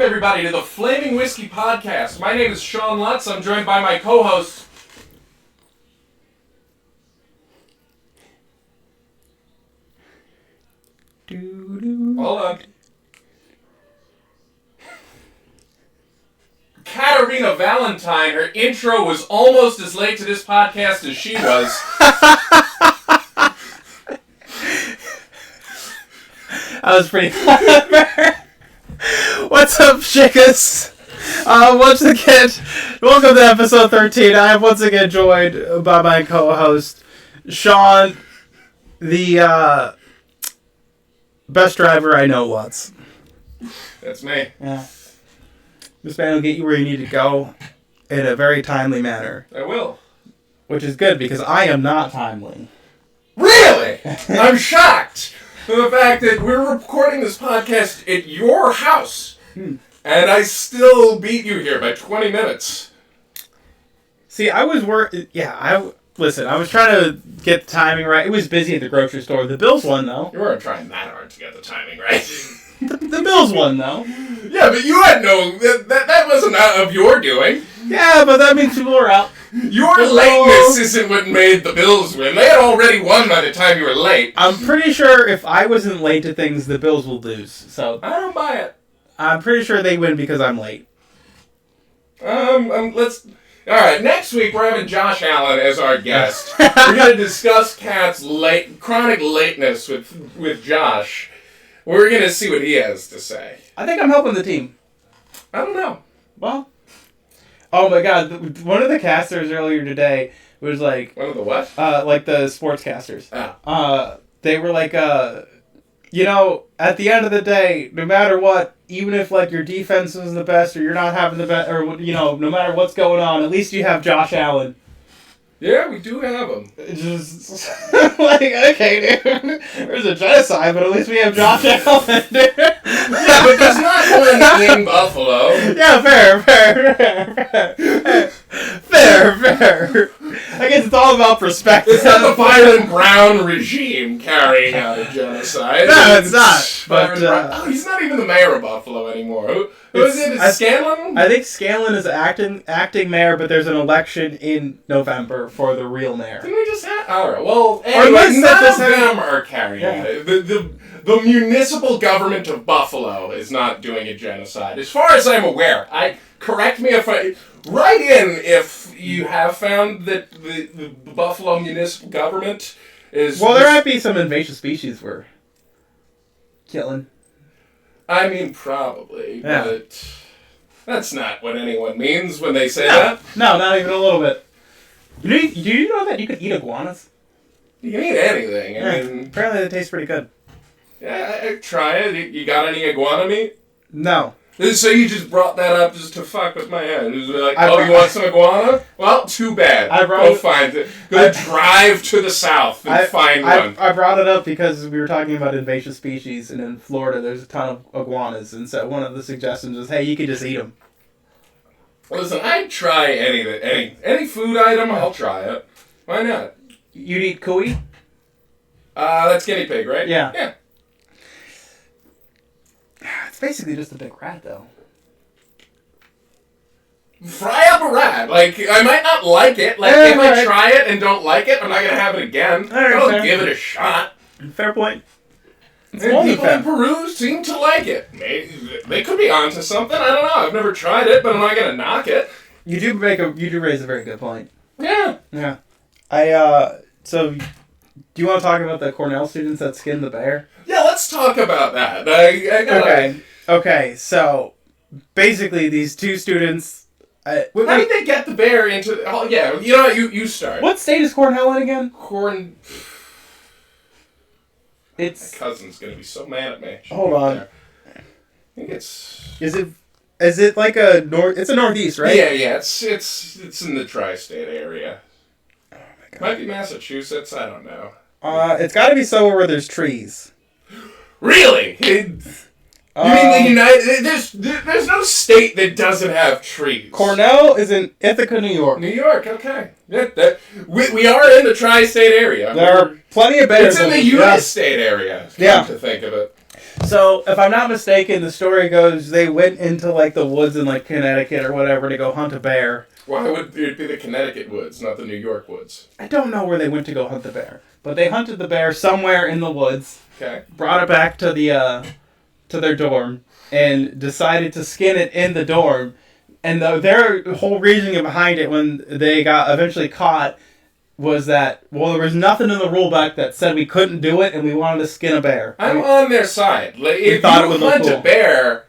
everybody, to the Flaming Whiskey Podcast. My name is Sean Lutz. I'm joined by my co-host... Hold on. Katarina Valentine. Her intro was almost as late to this podcast as she was. That was pretty clever. What's up, chickas? Once again, welcome to episode 13. I am once again joined by my co-host, Sean, the best driver I know once. That's me. Yeah. This man will get you where you need to go in a very timely manner. I will. Which is good, because I am not timely. Really? I'm shocked for the fact that we're recording this podcast at your house, and I still beat you here by 20 minutes. See, I was Listen, I was trying to get the timing right. It was busy at the grocery store. The Bills won, though. You weren't trying that hard to get the timing right. The Bills won, though. Yeah, but you had no... That wasn't of your doing. Yeah, but that means people are out. Your lateness isn't what made the Bills win. They had already won by the time you were late. I'm pretty sure if I wasn't late to things, the Bills will lose. So I don't buy it. I'm pretty sure they win because I'm late. Alright, next week we're having Josh Allen as our guest. We're going to discuss Kat's chronic lateness with Josh. We're going to see what he has to say. I think I'm helping the team. I don't know. Well, oh my god, one of the casters earlier today was like... One of the what? Like the sportscasters. Oh. They were like, at the end of the day, no matter what, even if like your defense isn't the best or you're not having the best, or no matter what's going on, at least you have Josh Allen. Yeah, we do have him. Just like, okay, dude, there's a genocide, but at least we have Josh Allen, dude. Yeah, but there's not one in Buffalo. Yeah, fair. I guess it's all about perspective. It's not the Byron Brown regime carrying out a genocide. No, it's not. But he's not even the mayor of Buffalo anymore. Who is it? Is Scanlon? I think Scanlon is acting mayor, but there's an election in November for the real mayor. Didn't we just have... Alright, well, anyway, none of them are carrying it. The municipal government of Buffalo is not doing a genocide. As far as I'm aware. Correct me if I... Write in if you have found that the Buffalo municipal government is... Well, there might be some invasive species we're killing. I mean, probably, yeah. But that's not what anyone means when they say that. No, not even a little bit. Do you know that you could eat iguanas? You can eat anything. I mean, apparently they taste pretty good. Yeah, I'd try it. You got any iguana meat? No. So you just brought that up just to fuck with my head. It was like, you want some iguana? Well, too bad. Go find it. Drive to the south and find one. I brought it up because we were talking about invasive species, and in Florida there's a ton of iguanas, and so one of the suggestions was, hey, you could just eat them. Listen, I'd try any food item, I'll try it. Why not? You'd eat cuy? That's guinea pig, right? Yeah. Yeah. It's basically just a big rat, though. Fry up a rat. Like, I might not like it. Like, if I try it and don't like it, I'm not going to have it again. I'll give it a shot. Fair point. And people in Peru seem to like it. They could be onto something. I don't know. I've never tried it, but I'm not going to knock it. You do raise a very good point. Yeah. Yeah. So, do you want to talk about the Cornell students that skinned the bear? Yeah, let's talk about that. Okay, so basically these two students... How did they get the bear into... Oh, yeah, you know what? You start. What state is Cornell in again? My cousin's going to be so mad at me. Hold on. I think it's... Is it like a north... It's a northeast, right? Yeah, it's in the tri-state area. Oh my god. Might be Massachusetts, I don't know. It's got to be somewhere where there's trees. Really? You mean the United... There's no state that doesn't have trees. Cornell is in Ithaca, New York. New York, okay. Yeah, we are in the tri-state area. There are plenty of bears. It's in the Unistate area, come to think of it. So, if I'm not mistaken, the story goes they went into, like, the woods in, like, Connecticut or whatever to go hunt a bear. Why would it be the Connecticut woods, not the New York woods? I don't know where they went to go hunt the bear. But they hunted the bear somewhere in the woods. Okay. Brought it back to to their dorm. And decided to skin it in the dorm. And their whole reasoning behind it when they got eventually caught was that, well, there was nothing in the rule book that said we couldn't do it and we wanted to skin a bear. I'm on their side. Like, if you hunt a bear,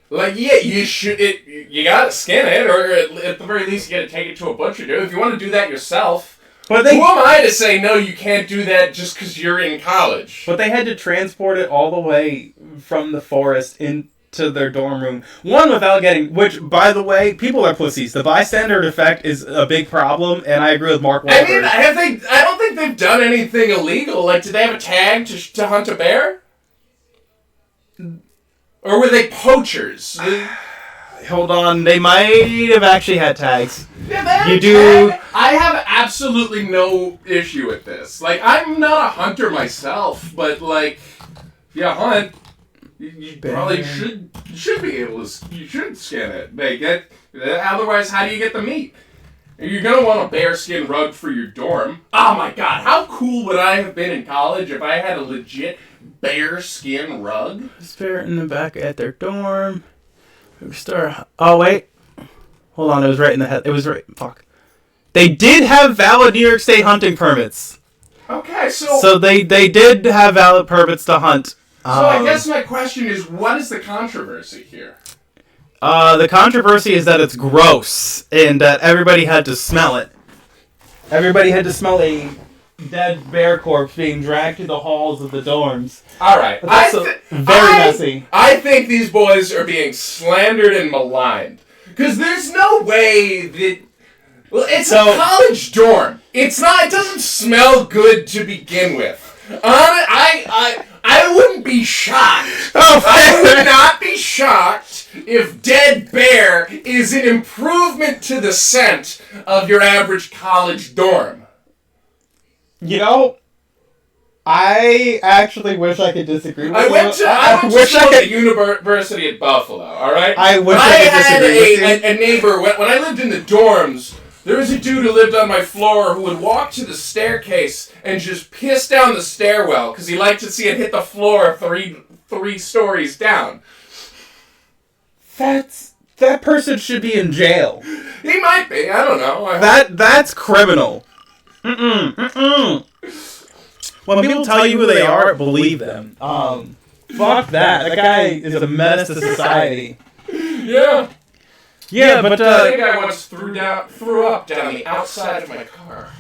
like, yeah, you gotta skin it, or at the very least you gotta take it to a butcher. If you want to do that yourself, who am I to say, no, you can't do that just because you're in college? But they had to transport it all the way from the forest into their dorm room. One, without getting... Which, by the way, people are pussies. The bystander effect is a big problem, and I agree with Mark Wahlberg. I mean, I don't think they've done anything illegal. Like, did they have a tag to hunt a bear? Or were they poachers? Hold on, they might have actually had tags. Yeah, you do. I have absolutely no issue with this. Like, I'm not a hunter myself, but like, if you hunt, you probably should be able to. You should skin it. Otherwise, how do you get the meat? You're gonna want a bearskin rug for your dorm. Oh my god, how cool would I have been in college if I had a legit bearskin rug? Bear in the back at their dorm. Oh, wait. Hold on, it was right in the head. It was right. Fuck. They did have valid New York State hunting permits. Okay, so... So they did have valid permits to hunt. So I guess my question is, what is the controversy here? The controversy is that it's gross, and that everybody had to smell it. Everybody had to smell a dead bear corpse being dragged through the halls of the dorms. Alright. Very messy. I think these boys are being slandered and maligned. Because there's no way that... Well, it's a college dorm. It doesn't smell good to begin with. I wouldn't be shocked. I would not be shocked if dead bear is an improvement to the scent of your average college dorm. You know, I actually wish I could disagree with you. I went to the university at Buffalo, alright? I wish I could disagree with you. A neighbor, when I lived in the dorms, there was a dude who lived on my floor who would walk to the staircase and just piss down the stairwell because he liked to see it hit the floor three stories down. That person should be in jail. He might be, I don't know. That's criminal. When people tell you who they are, believe them. Fuck that. That guy is a menace to society. Yeah. Yeah, but I think I once threw up down the outside of my car.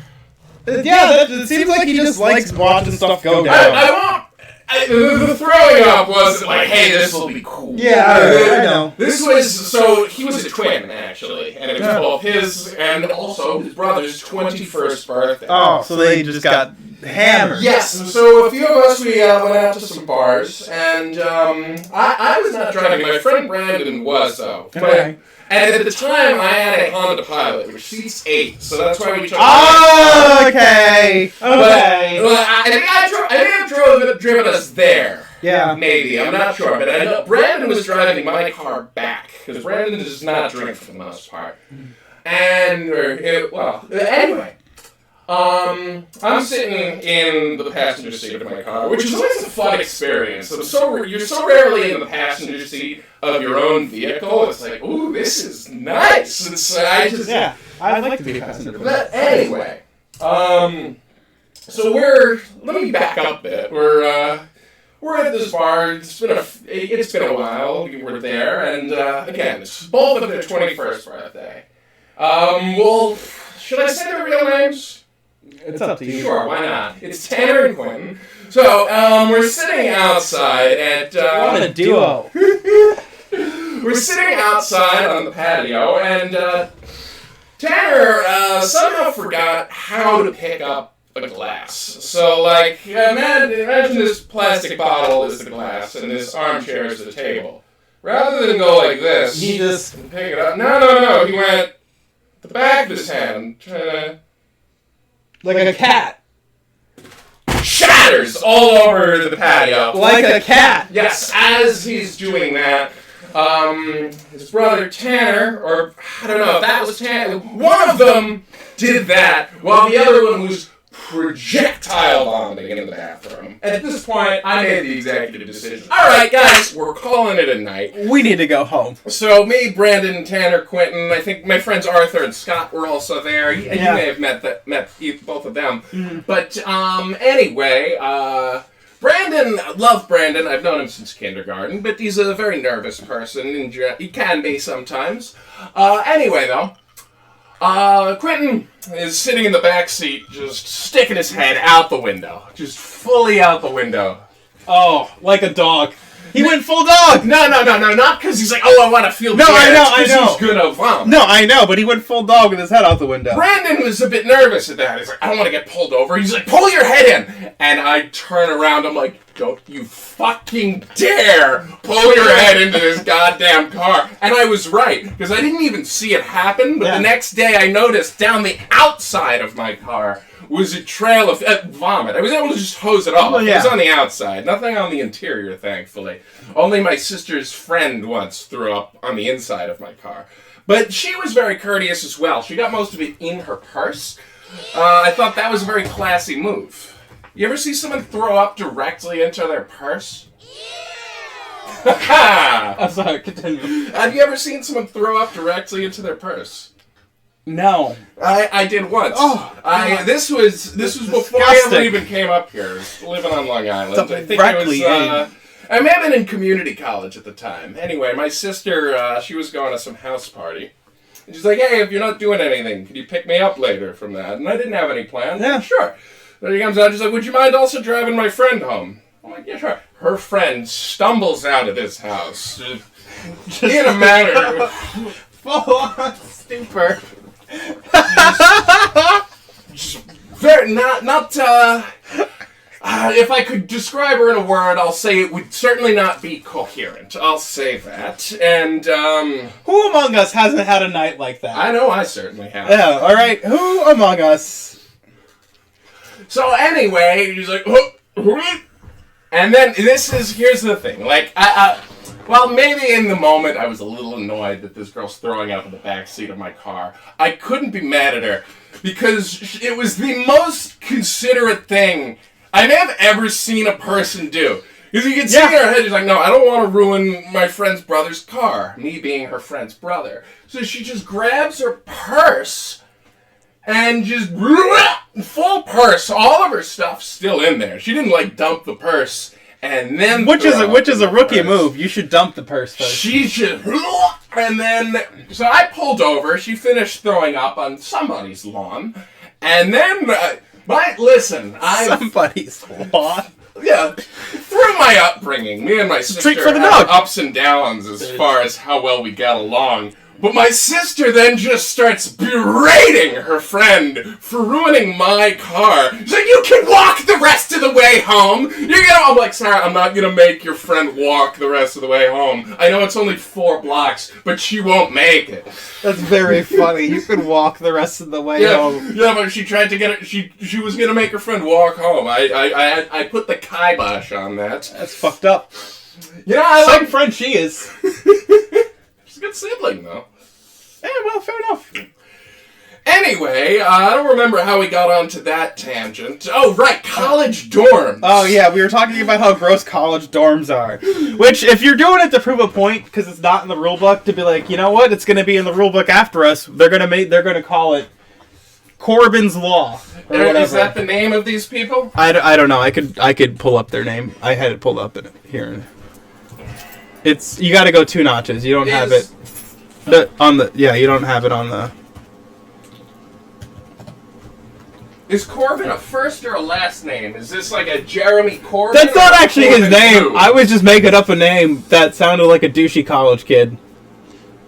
It seems like he just likes watching stuff go down. The throwing up wasn't like, hey, this will be cool. Yeah, I know. He was a twin, actually, and it was both his and also his brother's 21st birthday. Oh, so they just got hammered. Yes, so a few of us, we went out to some bars, and I was not driving. My friend Brandon was, though. Okay. And at the time, I had a Honda Pilot, which seats 8, so that's why we took... Oh, okay. I think I've driven us there. Yeah. Maybe, I'm not sure. But I know Brandon was driving my car back, because Brandon does not drink for the most part. Anyway. I'm sitting in the passenger seat of my car, which is always a fun experience. You're so rarely in the passenger seat of your own vehicle. It's like, ooh, this is nice. I'd like to be a passenger. But anyway, so let me back up a bit. We're at this bar. It's been a while. We were there, and again, it's both of their 21st birthday. Should I say their real names? It's up to you. Sure, why not? It's Tanner and Quentin. So, we're sitting outside at... what a duo. We're sitting outside on the patio, and Tanner somehow forgot how to pick up a glass. So, like, imagine this plastic bottle is the glass, and this armchair is the table. Rather than go like this... He just... pick it up. No. He went the back of his hand, trying to... Like a cat. Shut splatters all over the patio. Like a cat. Yes, as he's doing that, his brother Tanner, or I don't know if that was Tanner, one of them did that while the other one was projectile vomiting in the bathroom. And at this point, I made the executive decision. Alright, guys, we're calling it a night. We need to go home. So me, Brandon, Tanner, Quentin, I think my friends Arthur and Scott were also there. You may have met both of them. Mm-hmm. But anyway, Brandon, love Brandon. I've known him since kindergarten, but he's a very nervous person. He can be sometimes. Anyway, though, Quentin is sitting in the back seat, just sticking his head out the window. Just fully out the window. Oh, like a dog. He went full dog! No, not because he's like, oh, I want to feel No, I know. He's gonna vomit. No, I know, but he went full dog with his head out the window. Brandon was a bit nervous at that. He's like, I don't want to get pulled over. He's like, pull your head in! And I turn around, I'm like, don't you fucking dare pull your head into this goddamn car. And I was right, because I didn't even see it happen, but the next day I noticed down the outside of my car was a trail of vomit. I was able to just hose it off. It was on the outside. Nothing on the interior, thankfully. Only my sister's friend once threw up on the inside of my car. But she was very courteous as well. She got most of it in her purse. I thought that was a very classy move. You ever see someone throw up directly into their purse? I'm sorry, continue. Have you ever seen someone throw up directly into their purse? No. I did once. Oh, this was before I ever even came up here. I was living on Long Island. I think it was I may have been in community college at the time. Anyway, my sister, she was going to some house party. And she's like, hey, if you're not doing anything, could you pick me up later from that? And I didn't have any plans. Yeah, sure. Then he comes out, she's like, would you mind also driving my friend home? I'm like, yeah, sure. Her friend stumbles out of this house in a manner full on stupor. Just very if I could describe her in a word, I'll say it would certainly not be coherent. I'll say that. And who among us hasn't had a night like that? I know I certainly have. Yeah, all right. Who among us? So anyway, he's like, and then here's the thing. Like, well, maybe in the moment I was a little annoyed that this girl's throwing up in the back seat of my car. I couldn't be mad at her because it was the most considerate thing I may have ever seen a person do. Because you can see in her head, she's like, no, I don't want to ruin my friend's brother's car. Me being her friend's brother. So she just grabs her purse and just full purse, all of her stuff still in there. She didn't like dump the purse and then which is a rookie move. You should dump the purse first. She should, and then so I pulled over. She finished throwing up on somebody's lawn, and then somebody's lawn. Yeah, through my upbringing, me and my sister had ups and downs as far as how well we got along. But my sister then just starts berating her friend for ruining my car. She's like, you can walk the rest of the way home. I'm like, sorry, I'm not going to make your friend walk the rest of the way home. I know it's only 4 blocks, but she won't make it. That's very funny. You can walk the rest of the way home. Yeah, but she tried to get it. She was going to make her friend walk home. I put the kibosh on that. That's fucked up. You know, Some friend she is. She's a good sibling, though. Yeah, well, fair enough. Anyway, I don't remember how we got onto that tangent. Oh, right, college dorms. Oh, yeah, we were talking about how gross college dorms are. Which, if you're doing it to prove a point, because it's not in the rule book, to be like, you know what, it's going to be in the rule book after us, they're going to call it Corbin's Law. Or whatever. Is that the name of these people? I don't know. I could pull up their name. I had it pulled up here. It's you got to go 2 notches. You don't have it you don't have it on the. Is Corbin a first or a last name? Is this like a Jeremy Corbin? That's not actually his name. I was just making up a name that sounded like a douchey college kid.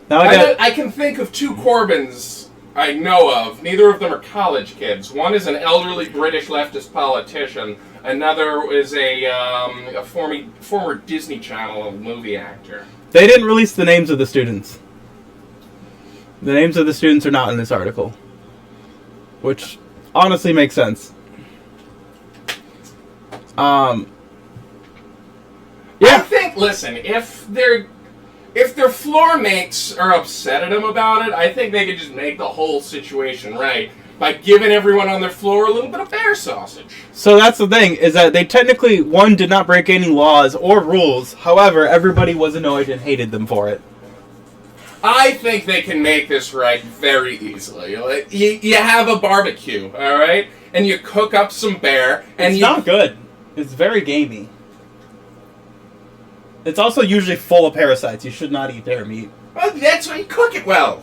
Now I can think of 2 Corbins I know of. Neither of them are college kids. One is an elderly British leftist politician. Another is a former Disney Channel movie actor. They didn't release the names of the students. The names of the students are not in this article. Which honestly makes sense. Yeah. I think, listen, if their floor mates are upset at them about it, I think they could just make the whole situation right by giving everyone on their floor a little bit of bear sausage. So that's the thing, is that they technically, one, did not break any laws or rules. However, everybody was annoyed and hated them for it. I think they can make this right very easily. Like, you have a barbecue, all right? And you cook up some bear. And It's not good. It's very gamey. It's also usually full of parasites. You should not eat bear meat. Well, that's why you cook it well.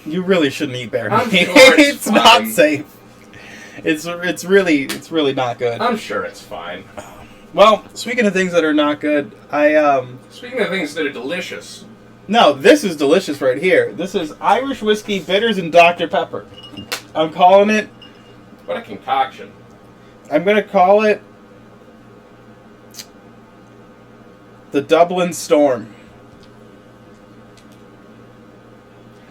You really shouldn't eat bear I'm meat. sure It's fine. not safe. It's really not good. I'm sure it's fine. Well, speaking of things that are not good, Speaking of things that are delicious. No, this is delicious right here. This is Irish whiskey, bitters, and Dr. Pepper. I'm calling it... What a concoction. I'm going to call it... the Dublin Storm.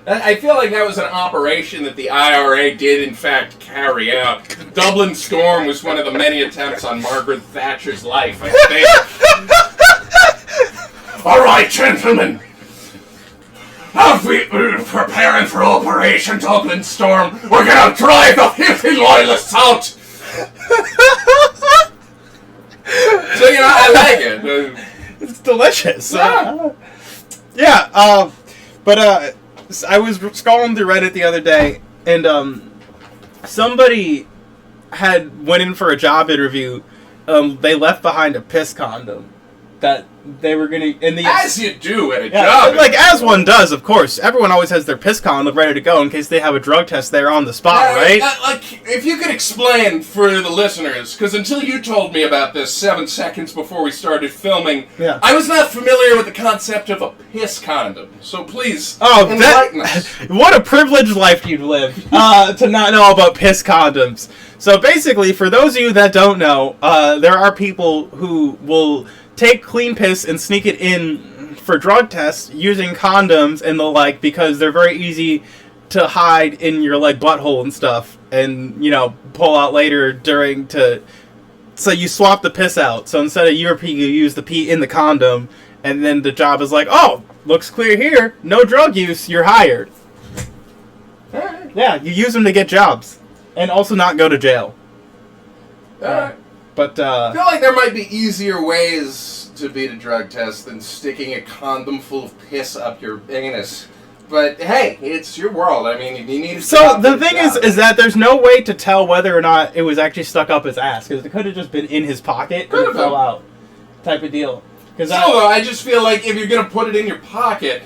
I feel like that was an operation that the IRA did, in fact, carry out. The Dublin Storm was one of the many attempts on Margaret Thatcher's life, I think. All right, gentlemen. As we preparing for Operation Dublin Storm, we're going to drive the filthy loyalists out. So, I like it. It's delicious. Yeah. But I was scrolling through Reddit the other day, and somebody went in for a job interview. They left behind a piss condom that they were gonna. As you do at a job. Like as one does, of course. Everyone always has their piss condom ready to go in case they have a drug test there on the spot, right? Like, if you could explain for the listeners, because until you told me about this 7 seconds before we started filming, I was not familiar with the concept of a piss condom. So please, enlighten us. What a privileged life you've lived to not know about piss condoms. So basically, for those of you that don't know, there are people who will take clean piss and sneak it in for drug tests using condoms and the like, because they're very easy to hide in your like butthole and stuff, and pull out later so you swap the piss out. So instead of your pee, you use the pee in the condom, and then the job is like, oh, looks clear here, no drug use, you're hired. Alright. Yeah, you use them to get jobs and also not go to jail. Alright. But I feel like there might be easier ways to beat a drug test than sticking a condom full of piss up your anus. But hey, it's your world. I mean, you need to. So the thing is that there's no way to tell whether or not it was actually stuck up his ass, because it could have just been in his pocket and it fell out, type of deal. I just feel like if you're gonna put it in your pocket,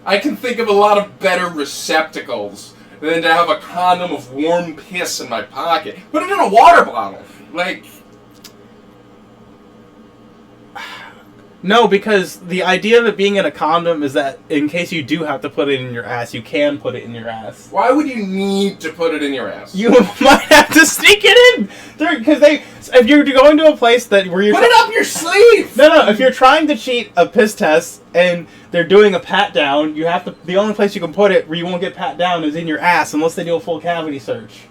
I can think of a lot of better receptacles than to have a condom of warm piss in my pocket. Put it in a water bottle, like. No, because the idea of it being in a condom is that in case you do have to put it in your ass, you can put it in your ass. Why would you need to put it in your ass? You might have to sneak it in! Because if you're going to a place where you're... Put it up your sleeve! No, if you're trying to cheat a piss test and they're doing a pat down, you have to... The only place you can put it where you won't get pat down is in your ass, unless they do a full cavity search.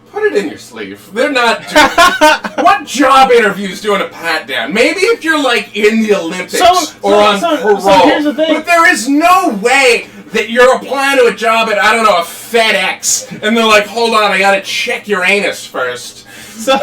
Put it in your sleeve. They're not doing... What job interview's doing a pat down? Maybe if you're, like, in the Olympics or on parole. So here's the thing. But there is no way that you're applying to a job at, I don't know, a FedEx, and they're like, hold on, I gotta check your anus first. So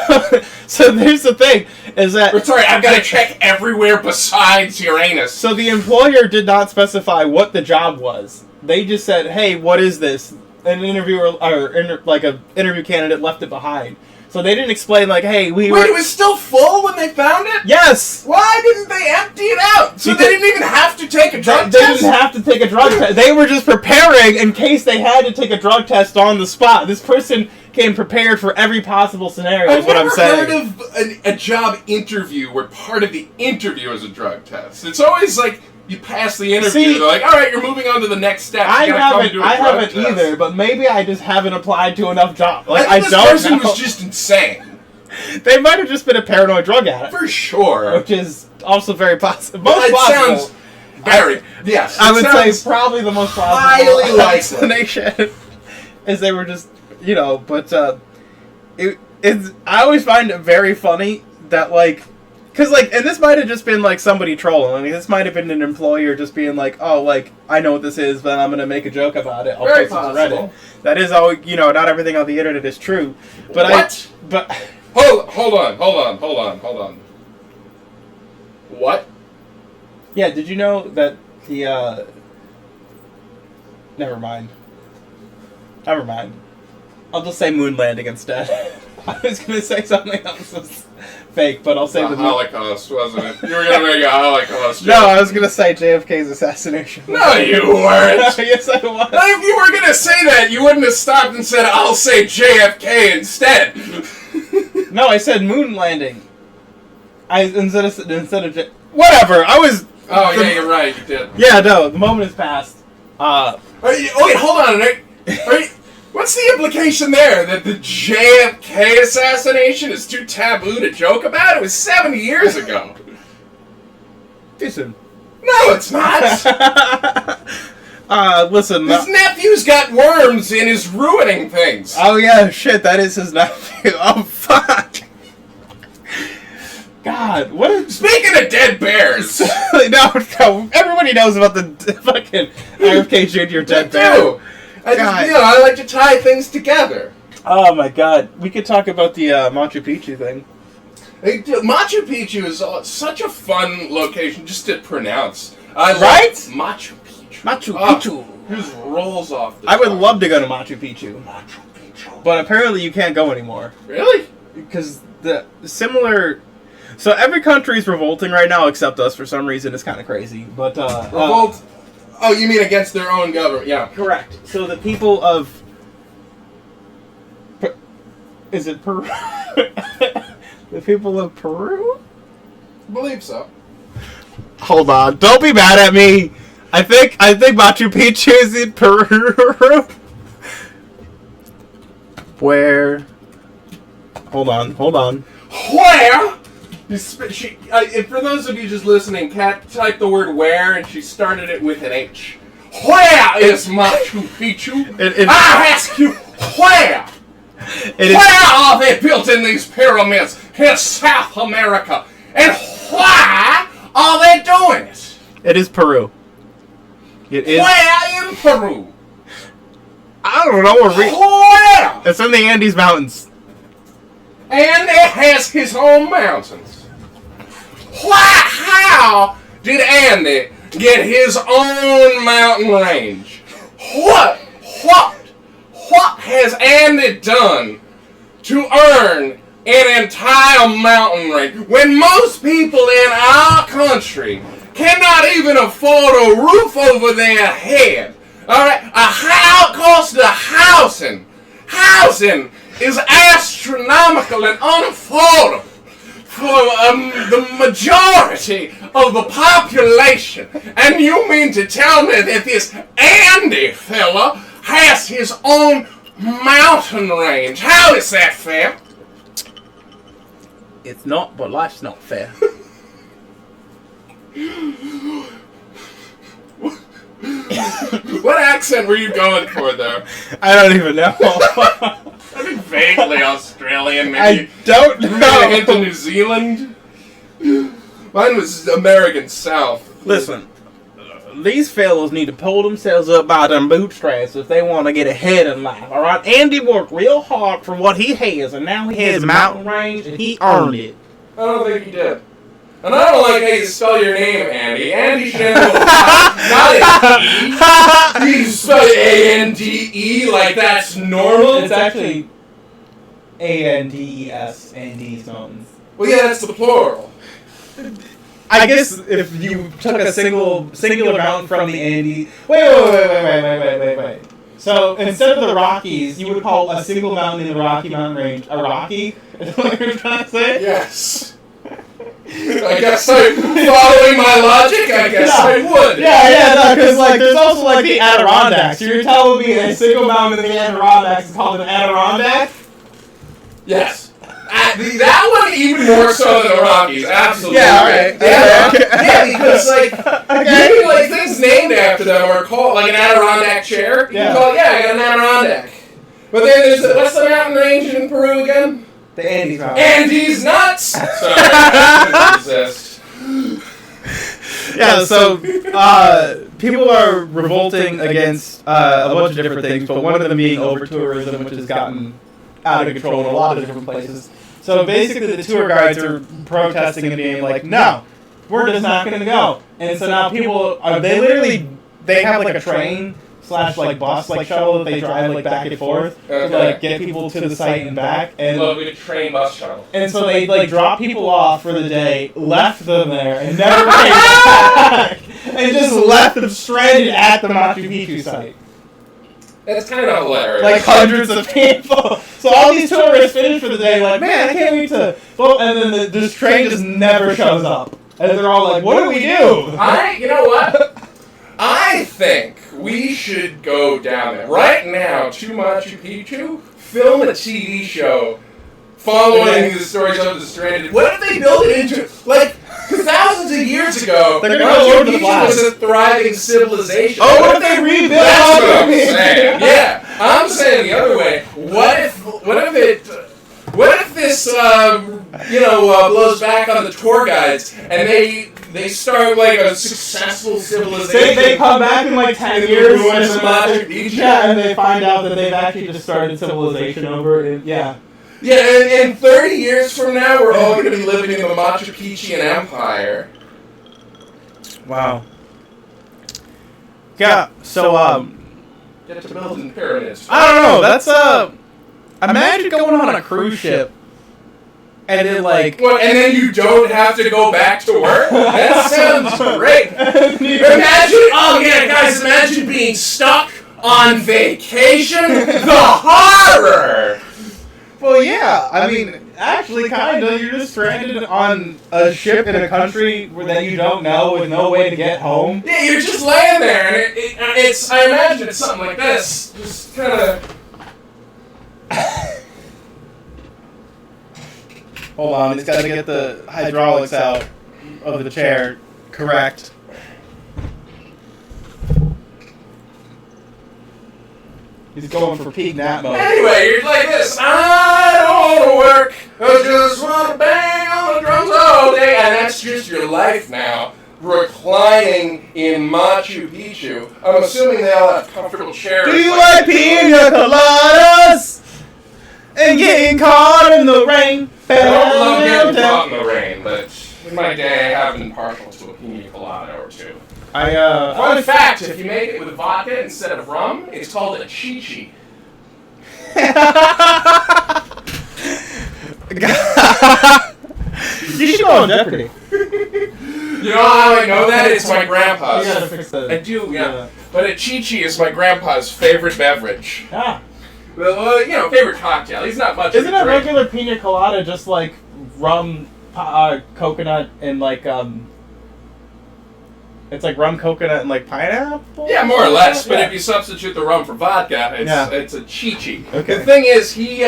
here's the thing, is that... Sorry, I've gotta check everywhere besides your anus. So the employer did not specify what the job was. They just said, hey, what is this? An interviewer, an interview candidate left it behind. So they didn't explain, like, hey, Wait, it was still full when they found it? Yes! Why didn't they empty it out? So they didn't even have to take a drug test? They didn't have to take a drug test. They were just preparing in case they had to take a drug test on the spot. This person came prepared for every possible scenario, is what I'm saying. I've never heard of a job interview where part of the interview is a drug test. It's always like... You pass the interview, they're like, alright, you're moving on to the next step. I haven't either, but maybe I just haven't applied to enough jobs. Like, I think this person was just insane. They might have just been a paranoid drug addict. For sure. Which is also very possible. Sounds very, yes. I would say probably the most possible highly likely explanation is they were just, but it I always find it very funny that, like, because, like, and this might have just been, like, somebody trolling. I mean, this might have been an employer just being like, oh, like, I know what this is, but I'm going to make a joke about it. I'll Very post it to possible. Reddit. That is all, you know, not everything on the internet is true. But What? But Hold on. What? yeah, did you know that the, Never mind. I'll just say moon landing instead. I was going to say something else was fake, but I'll say the Holocaust, wasn't it? You were going to make a Holocaust joke. No, I was going to say JFK's assassination. No, you weren't. Yes, I was. If you were going to say that, you wouldn't have stopped and said, I'll say JFK instead. No, I said moon landing. Instead of whatever. I was. Oh, yeah, you're right. You did. Yeah, no, the moment has passed. Wait, hold on. What's the implication there? That the JFK assassination is too taboo to joke about? It was 70 years ago. Too soon. No, it's not. Listen. His nephew's got worms and is ruining things. Oh, yeah, shit, that is his nephew. Oh, fuck. God, what a... Speaking of dead bears. no, everybody knows about the fucking RFK Jr. dead bear. I like to tie things together. Oh my god. We could talk about the Machu Picchu thing. Machu Picchu is such a fun location just to pronounce. Right? Machu Picchu. Machu Picchu. Just rolls off the I would tongue. love to go to Machu Picchu. But apparently you can't go anymore. Really? Because the similar... So every country is revolting right now except us for some reason. It's kind of crazy. But revolt? Oh, you mean against their own government? Yeah. Correct. So the people of... Is it Peru? The people of Peru? I believe so. Hold on. Don't be mad at me. I think Machu Picchu is in Peru. Where? Hold on. Where? For those of you just listening, Kat typed the word where and she started it with an H. Where is Machu Picchu? I ask you, where? Where are they built in these pyramids in South America? And why are they doing it? It is Peru. It is. Where in Peru? I don't know. Where? It's in the Andes Mountains. And it has his own mountains. How did Andy get his own mountain range? What has Andy done to earn an entire mountain range when most people in our country cannot even afford a roof over their head? Alright, cost of housing is astronomical and unaffordable for the majority of the population. And you mean to tell me that this Andy fella has his own mountain range? How is that fair? It's not, but life's not fair. What accent were you going for there? I don't even know. I think vaguely Australian, maybe. I don't Maybe a know. hint of New Zealand. Mine was American South. Listen, these fellas need to pull themselves up by them bootstraps if they want to get ahead in life, alright? Andy worked real hard for what he has, and now he has mountain range, and he earned it. I don't think he did. And I don't like how you spell your name, Andy. Andy Shamble. Not an E. You spell it A-N-D-E like that's normal. It's actually A-N-D-E-S, Andes Mountains. Well, yeah, that's the plural. I guess if you took a singular mountain from the Andes... Wait. So, instead of the Rockies, you would call a single mountain in the Rocky Mountain Range a Rocky? Is that what you're trying to say? Yes. I guess following my logic, I would. Yeah, because there's also the Adirondacks. You're telling me a single mountain in the Adirondacks is called an Adirondack? Yes. That one even more so than the Rockies, absolutely. Yeah, alright. Yeah, because maybe things named after them are called an Adirondack chair. You can call it, I got an Adirondack. But then there's what's the mountain range in Peru again? The Andes Mountains. Andes nuts! Sorry, I resist. Yeah, so people are revolting against a bunch of different things, but one of them being over-tourism, which has gotten out of control in a lot of different places. So basically the tour guides are protesting and being like, no, we're just not going to go. And so now people, they have like a train / like bus like shuttle that they drive like back and forth to like get people to the site and back. And we a train bus shuttle. And so they like dropped people off for the day, left them there, and never came back, and just left them stranded at the Machu Picchu site. That's kind of hilarious. Like hundreds of people. So all these tourists finish for the day, like, man, I can't wait to. Well, and then this train just never shows up, and they're all like, what do we do? You know what? I think we should go down there right now to Machu Picchu, film a TV show following the stories of the stranded. What if they build it into, like, thousands of years ago, Machu Picchu was a thriving civilization. Oh, what if they rebuild? That's what I'm saying. Yeah, I'm saying the other way. What if this, blows back on the tour guides and they start like a successful civilization? They come back in like 10 years and Machu Picchu. Yeah, and they find out that they've actually just started civilization over it. Yeah. Yeah, and 30 years from now, we're all going to be living in the Machu Picchu Empire. Wow. Yeah, so, Get to building pyramids. I don't know, that's, imagine going on a cruise ship, and then, like... What, and then you don't have to go back to work? That sounds great. Imagine being stuck on vacation? The horror! Well, yeah, I mean, actually, kind of. You're just stranded on a ship in a country that you don't know with no way to get home. Yeah, you're just laying there, and it's I imagine it's something like this. Just kind of... Hold on, he's got to get the hydraulics out of the chair. Correct. He's going for peak nap mode. Anyway, you're like this. I don't want to work. I just want to bang on the drums all day. And that's just your life now. Reclining in Machu Picchu. I'm assuming they all have comfortable chairs. Do you like pina coladas? And getting caught in the rain? I don't love getting caught in the rain, but in my day I have been partial to a pina colada or two. Fun fact, if you make it with vodka instead of rum, it's called a chi-chi. You should go on Jeopardy. You know how I know that? It's my grandpa's. You gotta fix that. I do, yeah. But a chi-chi is my grandpa's favorite beverage. Ah. Well, favorite cocktail. He's not much Isn't of a a drink. regular pina colada just like rum, coconut, and like, it's like rum, coconut, and like pineapple? Yeah, more or less. But Yeah. if you substitute the rum for vodka, it's a chi-chi. Okay. The thing is, he,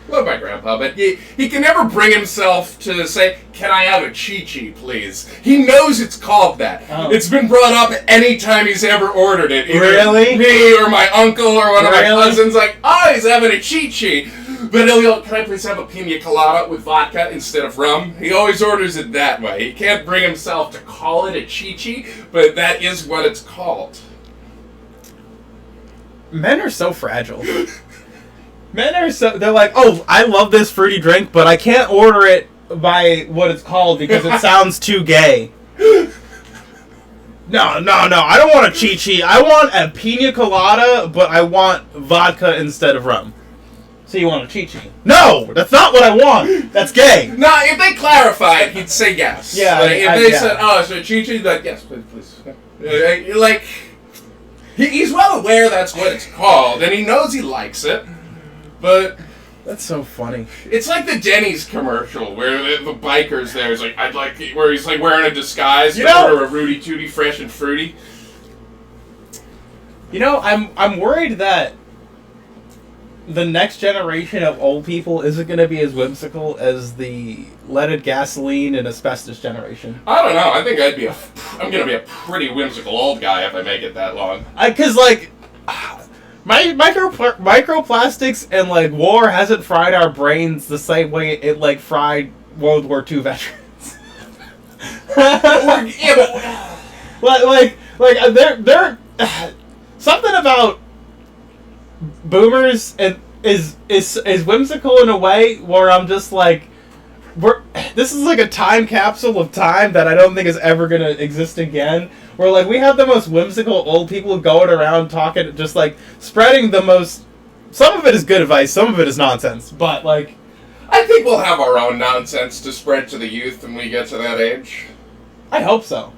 love my grandpa, but he can never bring himself to say, can I have a chi-chi, please? He knows it's called that. Oh. It's been brought up any time he's ever ordered it. Either really? Me or my uncle or one of my cousins, like, oh, he's having a chi-chi. But he'll go, can I please have a pina colada with vodka instead of rum? He always orders it that way. He can't bring himself to call it a chi-chi, but that is what it's called. Men are so fragile. Men are so... They're like, oh, I love this fruity drink, but I can't order it by what it's called because it sounds too gay. No, I don't want a chi-chi. I want a pina colada, but I want vodka instead of rum. So you want a chi-chi? No, that's not what I want. That's gay. No, if they clarified, he'd say yes. Yeah. Like, if they said, oh, so chi-chi, like, yes, please. Like, he's well aware that's what it's called, and he knows he likes it, but... That's so funny. It's like the Denny's commercial where the biker's there is like, where he's like wearing a disguise to order a Rudy Tooty fresh and fruity. You know, I'm worried that the next generation of old people isn't going to be as whimsical as the leaded gasoline and asbestos generation. I don't know. I think I'm going to be a pretty whimsical old guy if I make it that long. Because, like, Microplastics and, like, war hasn't fried our brains the same way it, like, fried World War II veterans. They're something about boomers and is whimsical in a way where I'm just like, this is like a time capsule of time that I don't think is ever gonna exist again. Where, like, we have the most whimsical old people going around talking, just, like, spreading the most... Some of it is good advice, some of it is nonsense, but, like... I think we'll have our own nonsense to spread to the youth when we get to that age. I hope so.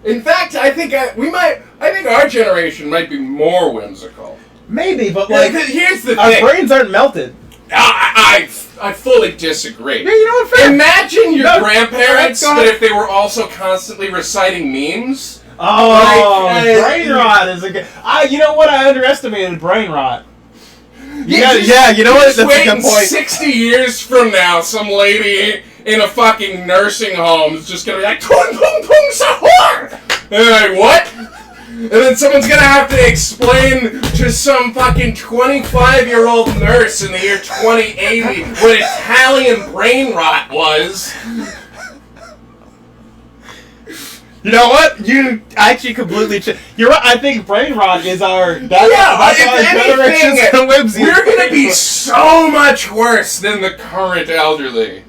In fact, I think our generation might be more whimsical. Maybe, but, like... Here's the thing. Our brains aren't melted. I fully disagree. Yeah, you know what? Fair. Imagine your grandparents, but if they were also constantly reciting memes... Oh, brain rot is a good... you know what? I underestimated brain rot. Yeah, you know what? That's a good point. 60 years from now, some lady in a fucking nursing home is just gonna be like, "Tung pung pung sahur!" And they're like, what? And then someone's gonna have to explain to some fucking 25-year-old nurse in the year 2080 what Italian brain rot was. You know what? You actually completely... You're right. I think brain rot is our... That's our generation's... We're going to be so much worse than the current elderly.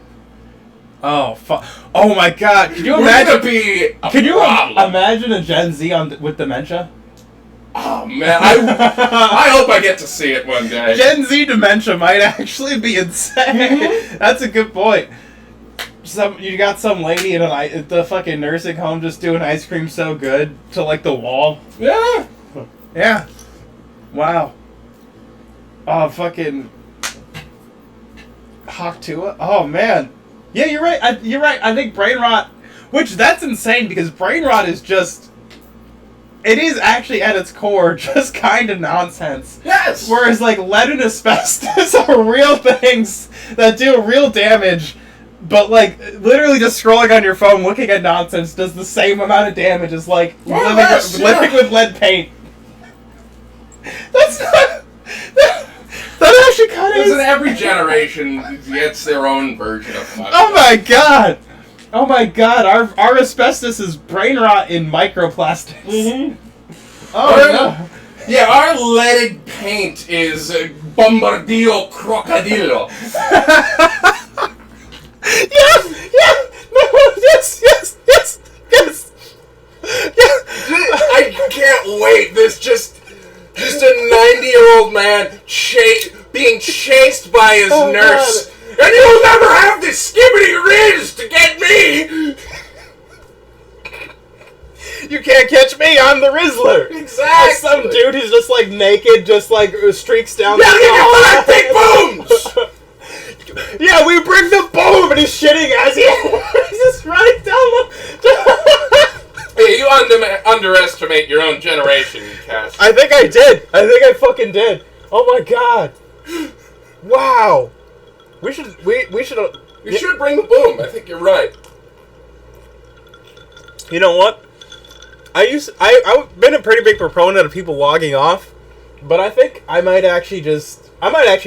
Oh, fuck. Oh, my God. Can you imagine... Can you imagine a Gen Z with dementia? Oh, man. I hope I get to see it one day. Gen Z dementia might actually be insane. That's a good point. You got some lady in the fucking nursing home just doing ice cream so good to, like, the wall. Yeah. Yeah. Wow. Oh, fucking... Hawktua? Oh, man. Yeah, you're right. You're right. I think brain rot... Which, that's insane, because brain rot is just... It is actually, at its core, just kind of nonsense. Yes! Whereas, like, lead and asbestos are real things that do real damage... But, like, literally just scrolling on your phone, looking at nonsense, does the same amount of damage as, like, living with lead paint. That's not... That actually kind of is... Every generation gets their own version of fucking. Oh, my God! Oh, my God. Our asbestos is brain rot in microplastics. Mm-hmm. Oh, no. Yeah, our leaded paint is Bombardillo Crocodillo. Yes. I can't wait. There's just a 90-year-old man being chased by his nurse, God. And you'll never have this skibbity riz to get me. You can't catch me. I'm the Rizzler. Exactly. Or some dude who's just like naked, just like streaks down. Yeah, get your 5 big booms. Yeah, we bring the boom, and he's shitting as he's just running down the... Hey, you underestimate your own generation, Cass. I think I did. I think I fucking did. Oh my God. Wow. We should... You should bring the boom. I think you're right. You know what? I've been a pretty big proponent of people logging off, but I think I might actually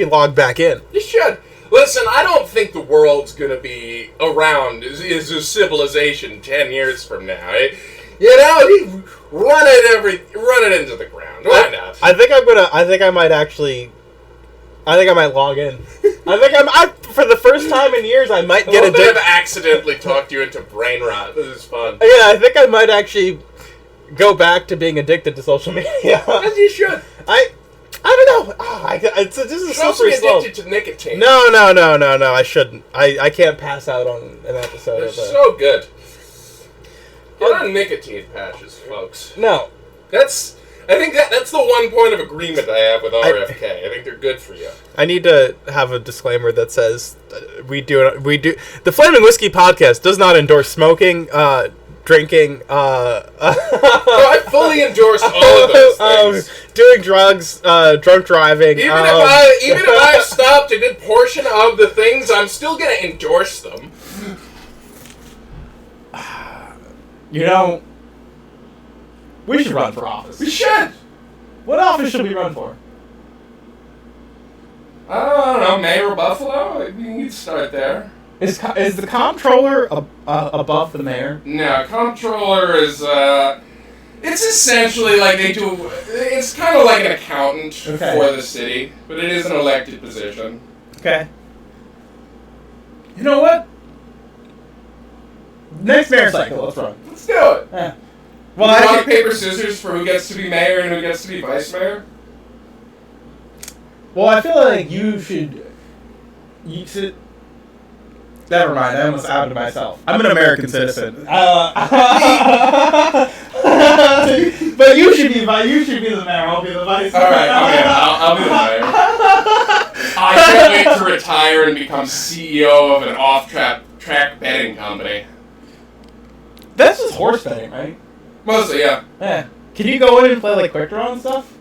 log back in. You should. Listen, I don't think the world's gonna be around as a civilization 10 years from now. You know, run it into the ground. Why not? I think I might log in. For the first time in years, I might get addicted. I've accidentally talked you into brain rot. This is fun. Yeah, I think I might actually go back to being addicted to social media. As you should. I don't know. This is so addicted to nicotine. No. I shouldn't. I can't pass out on an episode. They're so good. Get on nicotine patches, folks. No. I think that's the one point of agreement I have with RFK. I think they're good for you. I need to have a disclaimer that says we do. The Flaming Whiskey Podcast does not endorse smoking, drinking, I fully endorse all of those things. Doing drugs, drunk driving. Even if I stopped a good portion of the things, I'm still gonna endorse them. You know, we should run for office. We should. What office should we run for? I don't know, Mayor of Buffalo? You can start there. Is the comptroller above the mayor? No, comptroller is, it's essentially like they do, it's kind of like an accountant for the city, but it is an elected position. Okay. You know what? Next mayor cycle, let's run. Let's do it. Yeah. Well, rock, paper, scissors for who gets to be mayor and who gets to be vice mayor? Well, I feel like you should... Never mind, I almost outed myself. I'm an American citizen. But you should be the mayor. I'll be the vice mayor. All right, I'll be the mayor. I can't wait to retire and become CEO of an off-track betting company. That's just horse betting, right? Mostly, yeah. Yeah. Can you go in and play like quick draw and stuff?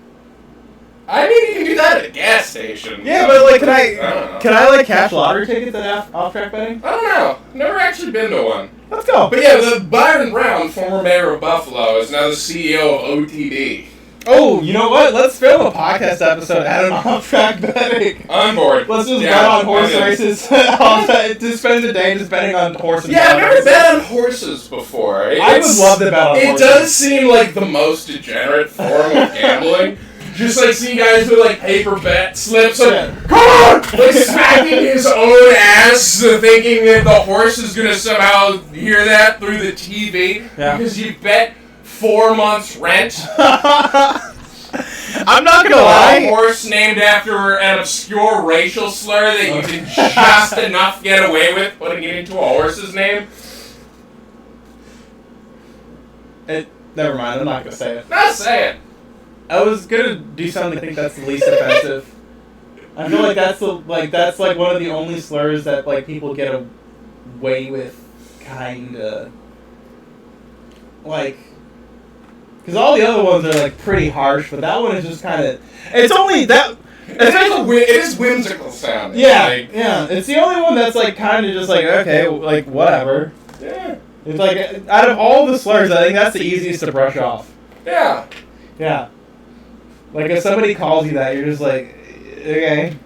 I mean, you can do that at a gas station. Yeah, but like, can I like cash lottery tickets at off-track betting? I don't know. Never actually been to one. Let's go. But yeah, the Byron Brown, former mayor of Buffalo, is now the CEO of OTB. Oh, you know what? Let's film a podcast episode at an off-track betting. On board. Let's just bet on horse races. To spend the day just betting on horses. Yeah, I've never bet on horses before. I would love to bet on horses. It does seem like the most degenerate form of gambling. Just like seeing guys with like paper bet slips, like, come on! Like smacking his own ass, thinking that the horse is gonna somehow hear that through the TV because you bet 4 months rent. I'm not gonna lie. A horse named after an obscure racial slur that you can just enough get away with putting it into a horse's name. Never mind. I'm not gonna say it. Not say it. I was gonna do something I think that's the least offensive. I feel like that's like one of the only slurs that like people get away with, kinda. Like, because all the other ones are like pretty harsh, but that one is just kind of. It's only that. It is whimsical sounding. Yeah, yeah. It's the only one that's like kind of just like okay, like whatever. Yeah. It's like out of all the slurs, I think that's the easiest to brush off. Yeah. Yeah. Like, if somebody calls you that, you're just like, okay.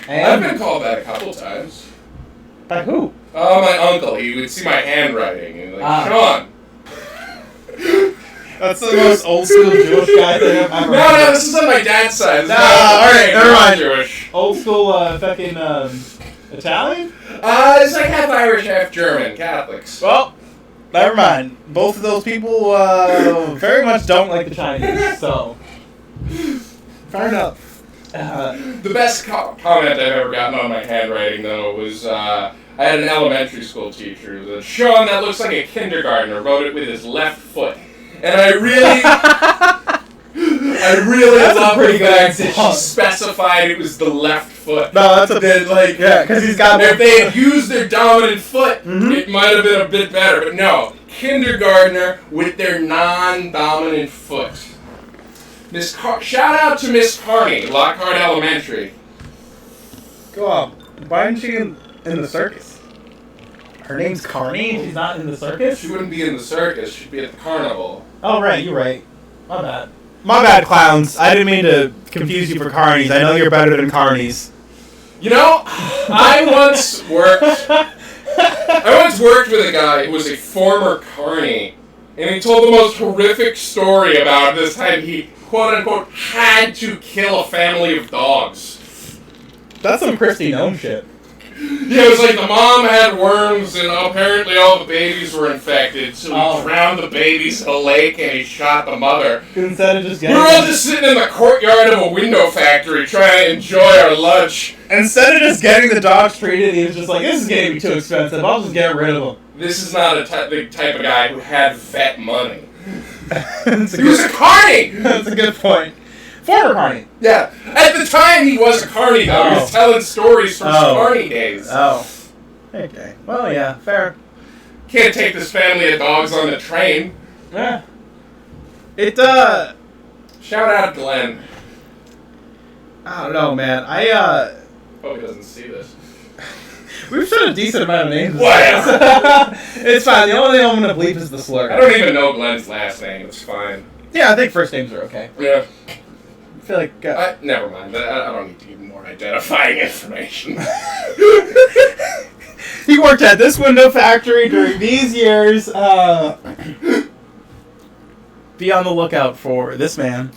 And I've been called that a couple times. By who? My uncle. He would see my handwriting and like, Sean. That's the most old school Jewish guy thing I've ever heard. No, this is on my dad's side. Alright, never mind. Jewish. Old school, fucking, Italian? It's like half Irish, half German, Catholics. Well, never mind. Both of those people, very much don't like the Chinese, so. Fair enough. The best comment I've ever gotten on my handwriting, though, was I had an elementary school teacher who said, Sean, that looks like a kindergartner, wrote it with his left foot. And I really love the fact that she specified it was the left foot. No, that's a bit, like, yeah, because he's got... If they had used their dominant foot, it might have been a bit better. But no, kindergartner with their non-dominant foot. Shout out to Miss Carney, Lockhart Elementary. Go on. Why isn't she in the circus? Her name's Carney? She's not in the circus? She wouldn't be in the circus. She'd be at the carnival. Oh, right. You're right. My bad. My bad, clowns. I didn't mean to confuse you for carnies. I know you're better than carnies. You know, I once worked with a guy who was a former carny, and he told the most horrific story about this time he, quote-unquote, had to kill a family of dogs. That's some Christy Gnome shit. Yeah, it was like the mom had worms, and apparently all the babies were infected, so he drowned the babies in a lake, and he shot the mother. Instead of just getting... We were all just sitting in the courtyard of a window factory trying to enjoy our lunch. Instead of just getting the dogs treated, he was just like, this is getting too expensive, I'll just get rid of them. This is not the type of guy who had vet money. He was a carny! That's a good point. Former carny. Yeah. At the time, he was a carny, though. He was telling stories from his carny days. Oh. Okay. Well, yeah. Fair. Can't take this family of dogs on the train. Yeah. Shout out Glenn. I don't know, man. Hope he doesn't see this. We've said a decent amount of names. Whatever. It's fine. The only thing I'm going to bleep is the slur. I don't even know Glenn's last name. It's fine. Yeah, I think first names are okay. Yeah. feel like... never mind. I don't need to give more identifying information. He worked at this window factory during these years. Be on the lookout for this man.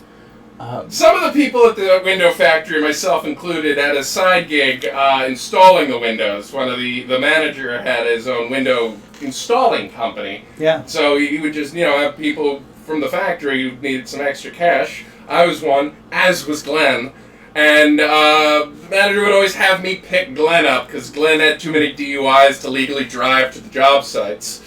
Some of the people at the window factory, myself included, had a side gig installing the windows. One of the manager had his own window installing company. Yeah. So he would just, have people from the factory who needed some extra cash. I was one, as was Glenn. And the manager would always have me pick Glenn up because Glenn had too many DUIs to legally drive to the job sites.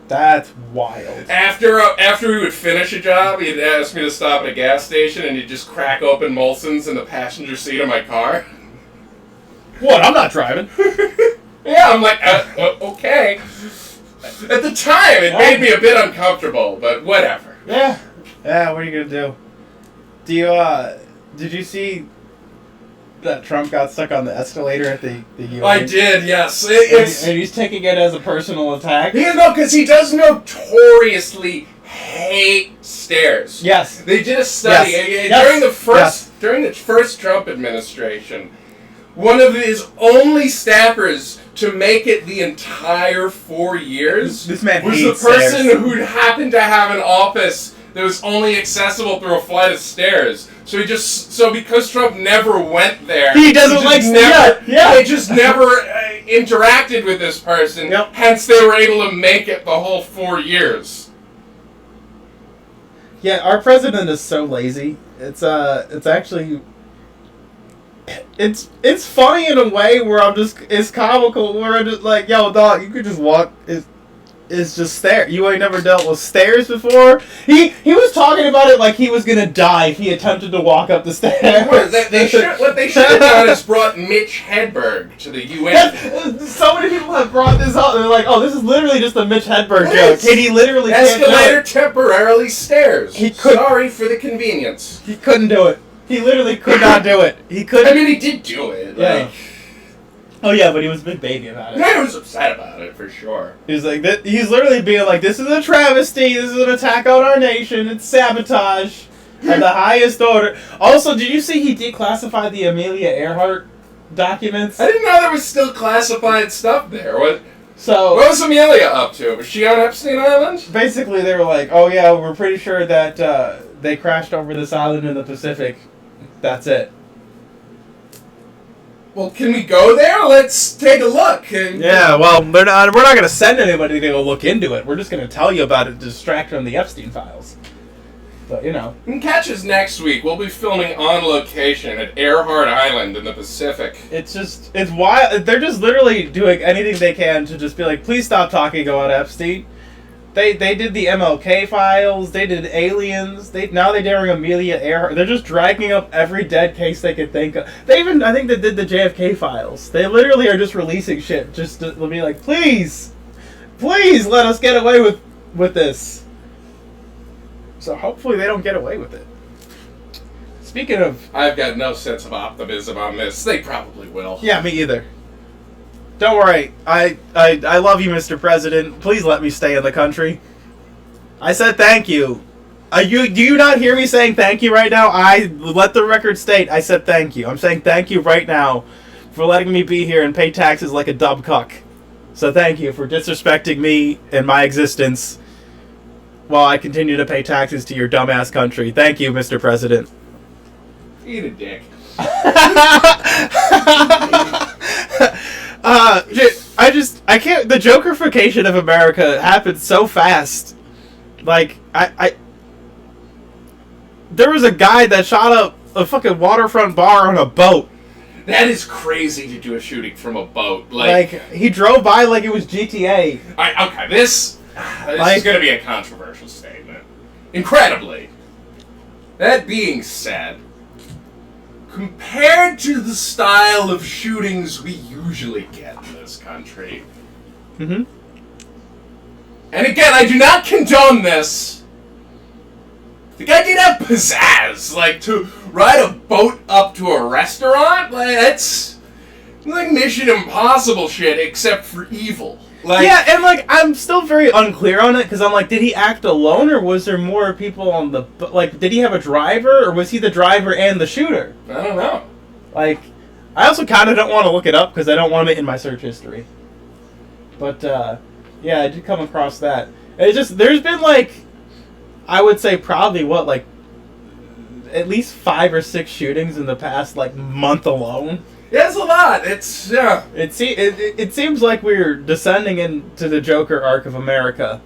That's wild. After we would finish a job, he'd ask me to stop at a gas station and he'd just crack open Molson's in the passenger seat of my car. What? I'm not driving. Yeah, I'm like, okay. At the time, it made me a bit uncomfortable, but whatever. Yeah. Yeah, what are you gonna do? Did you see that Trump got stuck on the escalator at the UN? I did, yes. And he's taking it as a personal attack? Yeah, no, because he does notoriously hate stairs. Yes. They did a study during the first Trump administration. One of his only staffers to make it the entire 4 years this man was hates the person stairs. who happened to have an office that was only accessible through a flight of stairs. So because Trump never went there, he doesn't like never. Yeah. They just never interacted with this person. Yep. Hence, they were able to make it the whole 4 years. Yeah, our president is so lazy. It's actually. It's funny in a way where it's comical where I'm just like, yo, dog, you could just walk. It's just stairs. You ain't never dealt with stairs before. He was talking about it like he was gonna die if he attempted to walk up the stairs. What they should have done is brought Mitch Hedberg to the UN. So many people have brought this up. They're like, oh, this is literally just a Mitch Hedberg joke. And he literally escalator temporarily stairs. Sorry for the convenience. He couldn't do it. He literally could not do it. He couldn't. I mean, he did do it. Yeah. Oh yeah, but he was a big baby about it. Yeah, he was upset about it for sure. He's like, he's literally being like, "This is a travesty. This is an attack on our nation. It's sabotage at the highest order." Also, did you see he declassified the Amelia Earhart documents? I didn't know there was still classified stuff there. What So what was Amelia up to? Was she on Epstein Island? Basically, they were like, "Oh yeah, we're pretty sure that they crashed over this island in the Pacific. That's it." Well, can we go there? Let's take a look. Yeah, well, we're not going to send anybody to go look into it. We're just going to tell you about it to distract from the Epstein files. But, you know. You can catch us next week. We'll be filming on location at Earhart Island in the Pacific. It's wild. They're just literally doing anything they can to just be like, please stop talking about Epstein. They did the MLK files. They did aliens. Now they're doing Amelia Earhart. They're just dragging up every dead case they could think of. I think they did the JFK files. They literally are just releasing shit just to be like, please let us get away with this. So hopefully they don't get away with it. Speaking of, I've got no sense of optimism on this. They probably will. Yeah, me either. Don't worry. I love you, Mr. President. Please let me stay in the country. I said thank you. Do you not hear me saying thank you right now? I let the record state I said thank you. I'm saying thank you right now for letting me be here and pay taxes like a dumb cuck. So thank you for disrespecting me and my existence while I continue to pay taxes to your dumbass country. Thank you, Mr. President. Eat a dick. I can't. The Jokerfication of America happened so fast. Like, there was a guy that shot up a fucking waterfront bar on a boat. That is crazy to do a shooting from a boat. Like he drove by like it was GTA. Okay, this is going to be a controversial statement. Incredibly. That being said, compared to the style of shootings we usually get in this country. Mm-hmm. And again, I do not condone this. The guy did have pizzazz, like to ride a boat up to a restaurant. Like that's like Mission Impossible shit, except for evil. Like, yeah, and like I'm still very unclear on it because I'm like, did he act alone or was there more people on the like? Did he have a driver or was he the driver and the shooter? I don't know. Like, I also kind of don't want to look it up because I don't want it in my search history. But yeah, I did come across that. It just there's been like, I would say probably what like at least 5 or 6 shootings in the past like month alone. Yeah, it's a lot. It's, yeah. It seems like we're descending into the Joker arc of America.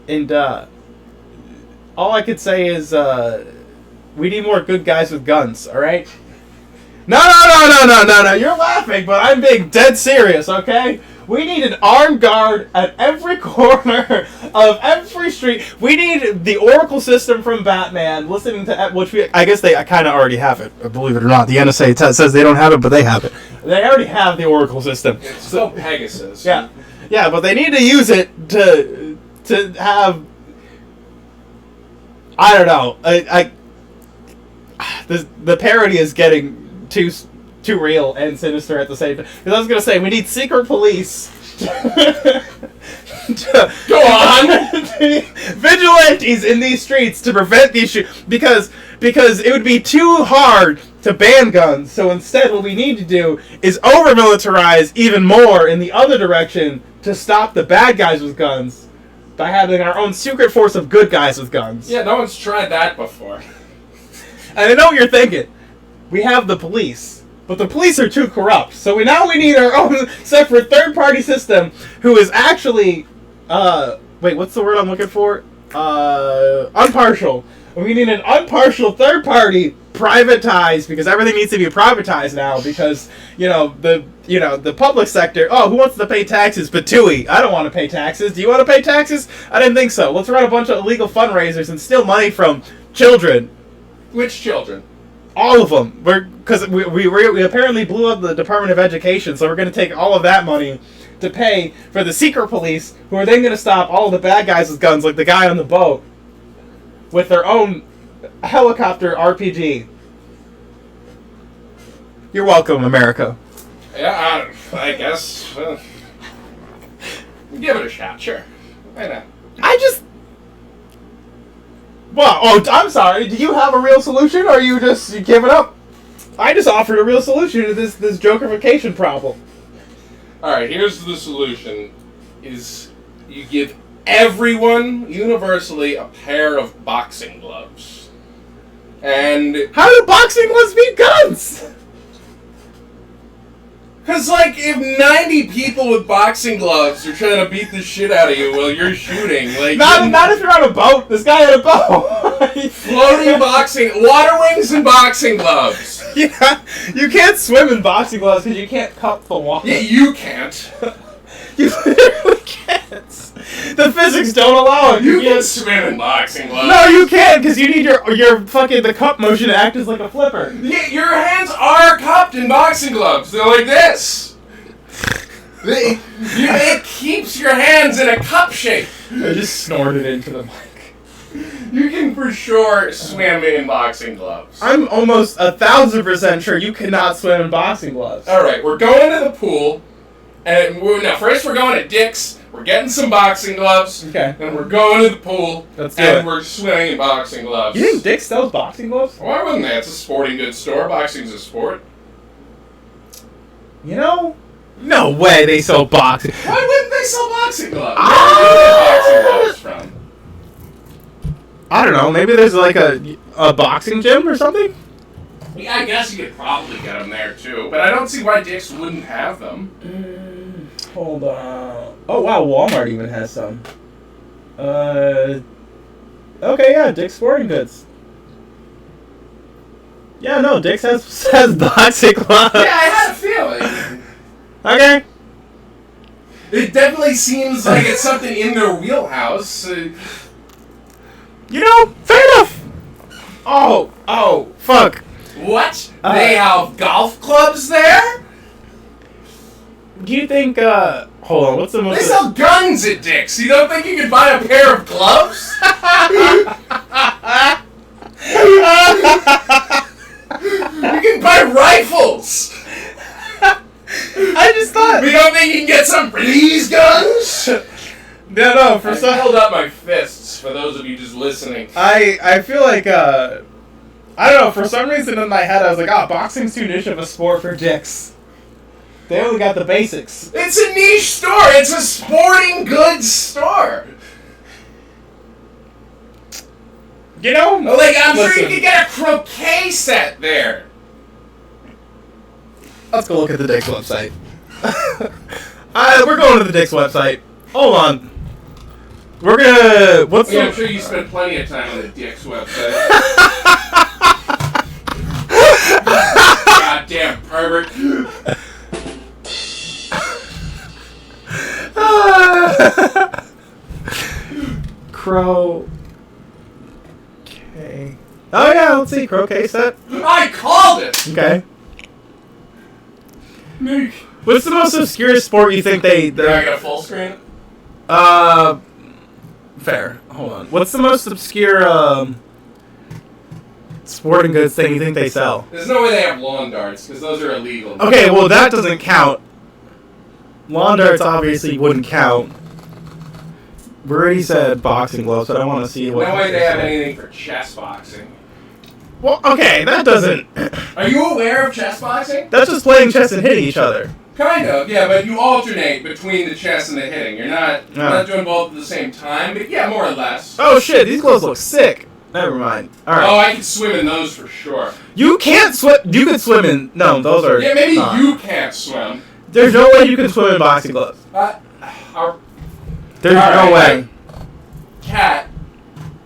And, all I could say is, we need more good guys with guns, alright? No, you're laughing, but I'm being dead serious, okay? We need an armed guard at every corner of every street. We need the Oracle system from Batman, listening to which I guess they kind of already have it, believe it or not. The NSA says they don't have it, but they have it. They already have the Oracle system. It's still Pegasus. Yeah, but they need to use it to have. I don't know. The parody is getting too real and sinister at the same time. Because I was going to say, we need secret police. Go on! Vigilantes in these streets to prevent these because it would be too hard to ban guns. So instead, what we need to do is over-militarize even more in the other direction to stop the bad guys with guns by having our own secret force of good guys with guns. Yeah, no one's tried that before. And I know what you're thinking. We have the police. But the police are too corrupt. So we need our own separate third-party system who is actually, wait, what's the word I'm looking for? Unpartial. We need an unpartial third party privatized because everything needs to be privatized now because, the public sector, who wants to pay taxes? Patooey. I don't want to pay taxes. Do you want to pay taxes? I didn't think so. Let's run a bunch of illegal fundraisers and steal money from children. Which children? All of them. Because we apparently blew up the Department of Education, so we're going to take all of that money to pay for the secret police, who are then going to stop all of the bad guys with guns, like the guy on the boat, with their own helicopter RPG. You're welcome, America. Yeah, I guess. Give it a shot, sure. Why not? Well, I'm sorry. Do you have a real solution, or you give it up? I just offered a real solution to this Jokerfication problem. Alright, here's the solution. Is you give everyone, universally, a pair of boxing gloves. And... How do boxing gloves beat guns? Because, if 90 people with boxing gloves are trying to beat the shit out of you while you're shooting, Not if you're on a boat. This guy had a boat. Floating boxing... Water wings and boxing gloves. Yeah, you can't swim in boxing gloves because you can't cup the water. Yeah, you can't. You literally can't. The physics don't allow it. You can swim in boxing gloves. No, you can't, because you need your fucking the cup motion to act as like a flipper. Yeah, your hands are cupped in boxing gloves. They're like this. It keeps your hands in a cup shape. I just snorted into the mic. You can for sure swim in boxing gloves. I'm almost 1,000% sure you cannot swim in boxing gloves. Alright, we're going to the pool. And first we're going to Dick's. We're getting some boxing gloves. Okay. And we're going to the pool. Let's do it. And we're swimming in boxing gloves. You think Dick's sells boxing gloves? Why wouldn't they? It's a sporting goods store. Boxing's a sport. No way they sell boxing. Why wouldn't they sell boxing gloves? Where do you get boxing gloves from? I don't know. Maybe there's like a boxing gym or something? Yeah, I guess you could probably get them there too. But I don't see why Dick's wouldn't have them. Hold on. Oh, wow. Walmart even has some. Okay, yeah. Dick's Sporting Goods. Yeah, no. Dick's has boxing gloves. Yeah, I had a feeling. Okay. It definitely seems like it's something in their wheelhouse. Fair enough. Oh, fuck. What? They have golf clubs there? Do you think, hold on, what's the most... They sell guns at Dick's. You don't think you could buy a pair of gloves? You can buy rifles. I just thought what? We don't think you can get some for these guns? No, for some... I held up my fists, for those of you just listening. I feel like, I don't know, for some reason in my head I was like, boxing's too niche of a sport for dicks. They only got the basics. It's a niche store! It's a sporting goods store! You know? Like, I'm sure you could get a croquet set there. Let's go look at the Dick's website. We're going to the Dick's website. Hold on. We're gonna... I'm sure you spent plenty of time on the Dick's website. Goddamn pervert. Croquet. Oh yeah, let's see. Croquet set. I called it! Okay. Nick. What's the most obscure sport you think they... Did I get a full screen? Fair. Hold on. What's the most obscure, sporting goods thing you think they sell? There's no way they have lawn darts, because those are illegal. Okay, well, that doesn't count. Lawn darts obviously wouldn't count. We already said boxing gloves, but I want to see what... No way they have anything for chess boxing. Well, okay, that doesn't... Are you aware of chess boxing? That's just playing chess and hitting each other. Kind of, yeah, but you alternate between the chess and the hitting. You're not doing both at the same time, but yeah, more or less. Oh shit, these gloves look sick. Never mind. Alright. Oh, I can swim in those for sure. You can't swim... You can swim in... No, those are... Yeah, maybe you can't swim. There's no way you can swim in boxing gloves. There's no way. Cat.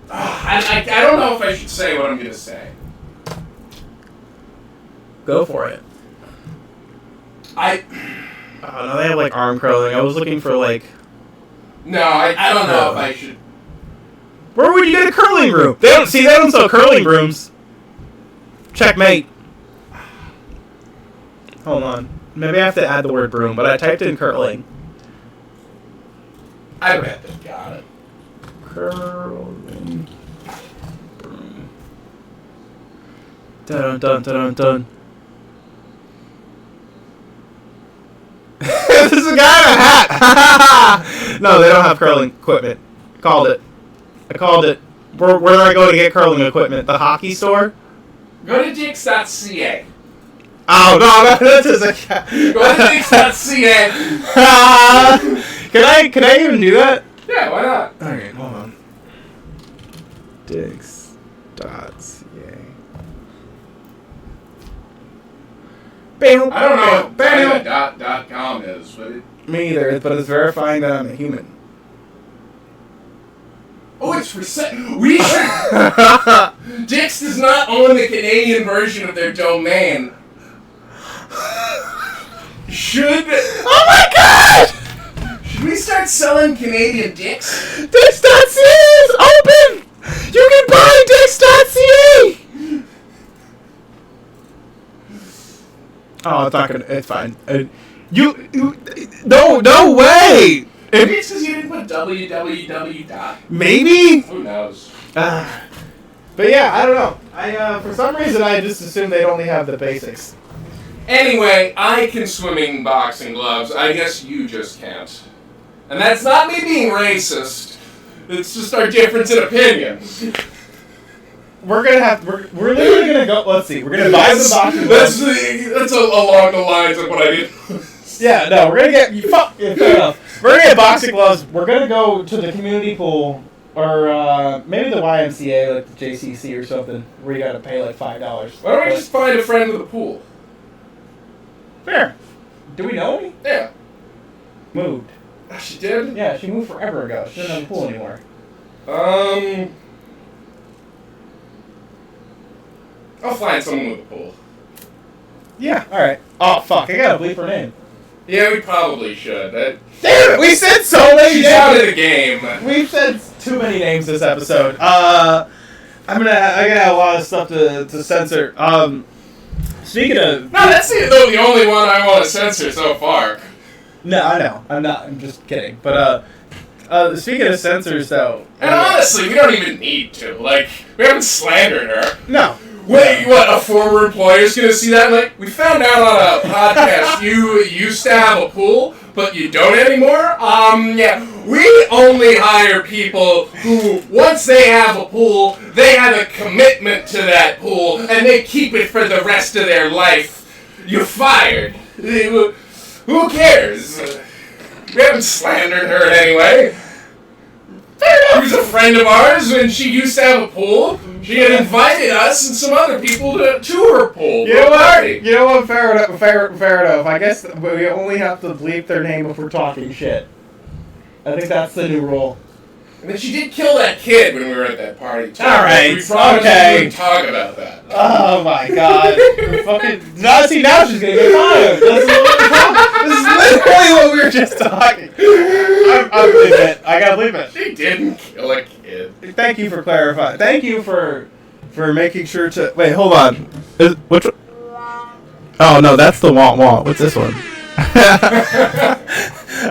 I don't know if I should say what I'm going to say. Go for it. Oh no, they have like arm curling. I was looking for like... No, I don't know if I should... Where would you get a curling room? They don't sell curling rooms. Checkmate. Hold on. Maybe I have to add the word broom, but I typed in curling. I bet they got it. Curling broom. Dun dun dun dun. This is a guy in a hat! No, they don't have curling equipment. Called it. I called it. Where do I go to get curling equipment? The hockey store? Go to dicks.ca. Oh, no, that's just a cat. Go to dicks.ca. Can I even do that? Yeah, why not? Alright, hold on. Dicks.ca. I don't know what .com is, but it... Me either, but it's verifying that I'm a human. Oh, it's for sale. We should... Dix does not own the Canadian version of their domain. Should... Oh my god! Should we start selling Canadian dicks? Dix.ca is open! You can buy Dix.ca! Oh, it's not gonna... It's fine. No way! Maybe it's because you didn't put www. Maybe? Who knows? But yeah, I don't know. For some reason, I just assumed they'd only have the basics. Anyway, I can swim in boxing gloves. I guess you just can't. And that's not me being racist. It's just our difference in opinion. We're literally gonna go. Let's see. We're gonna buy some boxing gloves. That's along the lines of what I did. Yeah, no, we're gonna get fair enough. We're gonna get boxing gloves. We're gonna go to the community pool, or maybe the YMCA, like the JCC or something, where you gotta pay like $5. Why don't we just find a friend with a pool? Fair. Do we know any? Yeah. Moved. She did? Yeah, she moved forever ago. She doesn't have a pool anymore. I'll find someone with a pool. Yeah, alright. Oh, fuck, I gotta bleep her name. Yeah, we probably should. Damn it, we said so many She's names! out of the game. We've said too many names this episode. I gotta have a lot of stuff to censor. Speaking of... No, that's the only one I want to censor so far. No, I know. I'm not. I'm just kidding. But, speaking of censors, though... And honestly, we don't even need to. Like, we haven't slandered her. No. Wait, what? A former employer's gonna see that? Like, we found out on a podcast you used to have a pool, but you don't anymore? Yeah. We only hire people who, once they have a pool, they have a commitment to that pool, and they keep it for the rest of their life. You're fired. Who cares? We haven't slandered her anyway. She was a friend of ours, and she used to have a pool. She had invited us and some other people to her pool. You know what? You know what? Fair enough. I guess we only have to bleep their name if we're talking shit. I think that's the new rule. And then she did kill that kid when we were at that party, too. Alright, we promised we wouldn't talk about that. Oh my god. Fucking... Now she's gonna get fired. This is literally what we were just talking. I believe it. I gotta believe it. She didn't kill a kid. Thank you for clarifying. Thank you for making sure to... Wait, hold on. Which one? Oh, no, that's the womp. What's this one?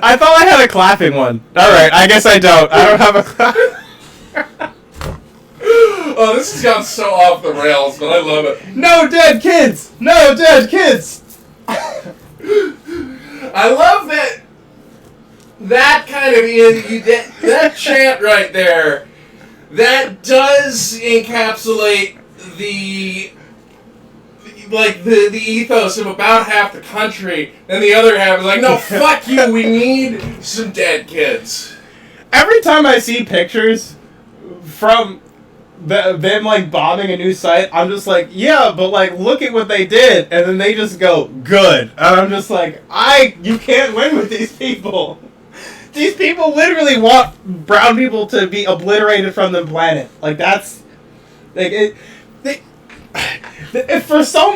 I thought I had a clapping one. Alright, I guess I don't. I don't have a clap. Oh, this has gone so off the rails, but I love it. No dead kids! No dead kids! I love that kind of that chant right there. That does encapsulate the ethos of about half the country, and the other half is like, no, fuck you, we need some dead kids. Every time I see pictures from them, like, bombing a new site, I'm just like, yeah, but, like, look at what they did, and then they just go, good. And I'm just like, you can't win with these people. These people literally want brown people to be obliterated from the planet. Like, that's, like,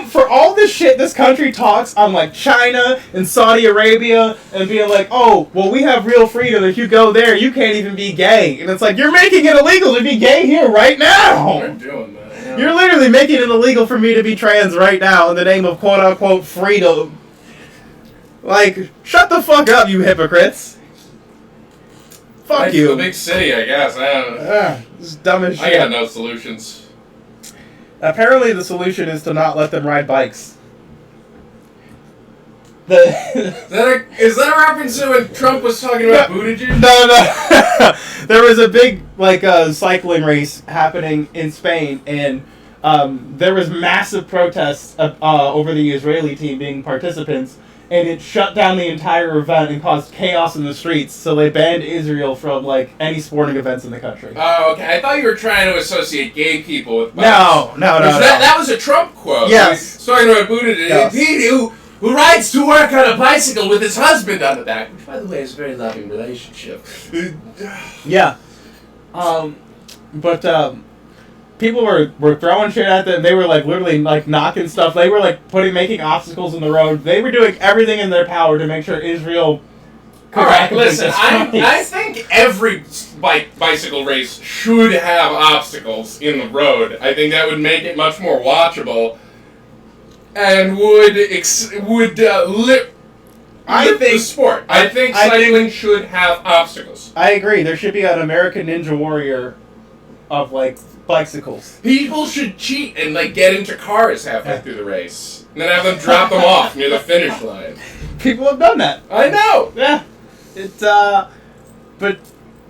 for all this shit this country talks on, like, China and Saudi Arabia and being like, oh, well, we have real freedom. If you go there, you can't even be gay. And it's like, you're making it illegal to be gay here right now. We're doing that. Yeah. You're literally making it illegal for me to be trans right now in the name of quote-unquote freedom. Like, shut the fuck up, you hypocrites. Fuck you. It's a big city, I guess. I don't know. This is dumb as shit. I got no solutions. Apparently the solution is to not let them ride bikes. Is that a reference to when Trump was talking about Buttigieg? No. There was a big, like, cycling race happening in Spain, and there was massive protests over the Israeli team being participants, and it shut down the entire event and caused chaos in the streets, so they banned Israel from, like, any sporting events in the country. Oh, okay. I thought you were trying to associate gay people with bikes. No. That was a Trump quote. Yes. Talking about Buttigieg. Yes. He who rides to work on a bicycle with his husband on the back, which, by the way, is a very loving relationship. Yeah. But people were throwing shit at them. They were, like, literally, like, knocking stuff. They were, like, making obstacles in the road. They were doing everything in their power to make sure Israel... Alright, listen, I think every bicycle race should have obstacles in the road. I think that would make it much more watchable. And would lift the sport. I think cycling should have obstacles. I agree. There should be an American Ninja Warrior of, like, bicycles. People should cheat and, like, get into cars halfway through the race. And then have them drop them off near the finish line. People have done that. I know! Yeah. But,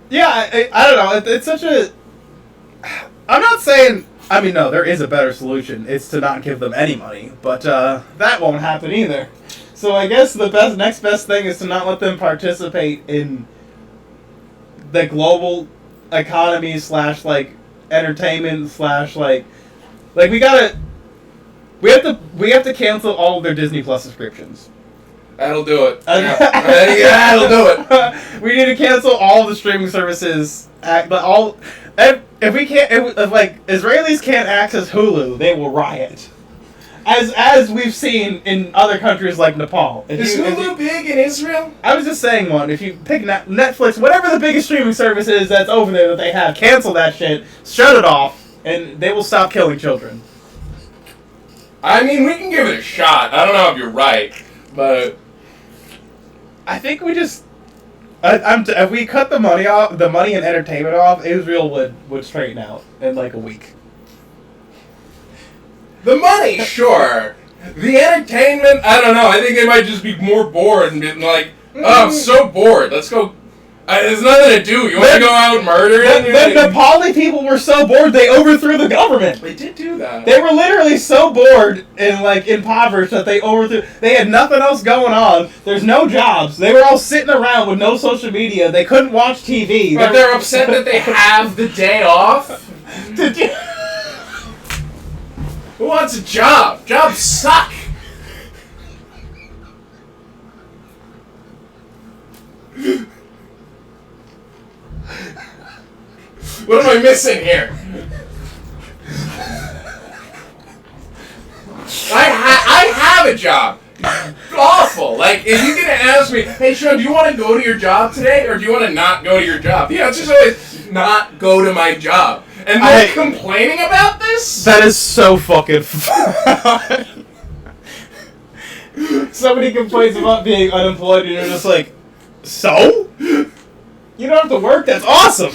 yeah, I don't know. It's such a... I'm not saying... I mean, no, there is a better solution. It's to not give them any money. But, that won't happen either. So I guess the next best thing is to not let them participate in the global economy / like, entertainment / like we have to cancel all of their Disney Plus subscriptions. That'll do it. Yeah, that'll do it. We need to cancel all the streaming services. If we can't, if like Israelis can't access Hulu, they will riot. As we've seen in other countries like Nepal. Is Hulu big in Israel? I was just saying one. If you pick Netflix, whatever the biggest streaming service is that's over there that they have, cancel that shit, shut it off, and they will stop killing children. I mean, we can give it a shot. I don't know if you're right, but I think we just... if we cut the money and entertainment off, Israel would straighten out in like a week. The money, sure. The entertainment, I don't know. I think they might just be more bored and be like, oh, I'm so bored. Let's go. There's nothing to do. You want to go out murdering? The Nepali people were so bored they overthrew the government. They did do that. They were literally so bored and impoverished that they overthrew. They had nothing else going on. There's no jobs. They were all sitting around with no social media. They couldn't watch TV. But they're upset that they have the day off. Did you? Who wants a job? Jobs suck. What am I missing here? I have a job. Awful. Like, if you're going to ask me, hey, Sean, do you want to go to your job today, or do you want to not go to your job? The answer is always not go to my job. And they're complaining about this? That is so fucking fun. Somebody complains about being unemployed, and you're just like, so? You don't have to work? That's awesome!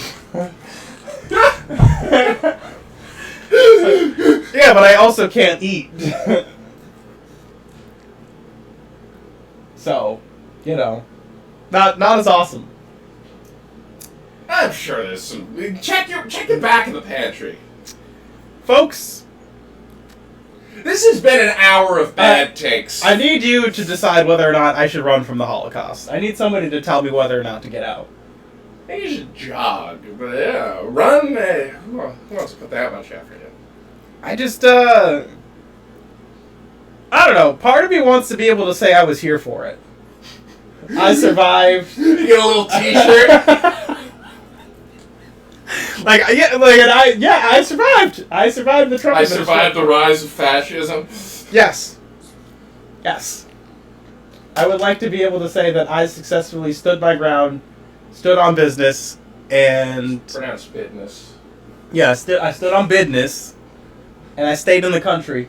Yeah, but I also can't eat. So, not as awesome. I'm sure there's some. Check the back of the pantry, folks. This has been an hour of bad takes. I need you to decide whether or not I should run from the Holocaust. I need somebody to tell me whether or not to get out. I think you should jog, but yeah, run. Who wants to put that much effort in? I just, I don't know. Part of me wants to be able to say I was here for it. I survived. You get a little T-shirt. I survived. I survived the Trump administration. I survived the rise of fascism. Yes. Yes. I would like to be able to say that I successfully stood my ground, stood on business, and... Pronounced business. Yeah, I stood on business, and I stayed in the country,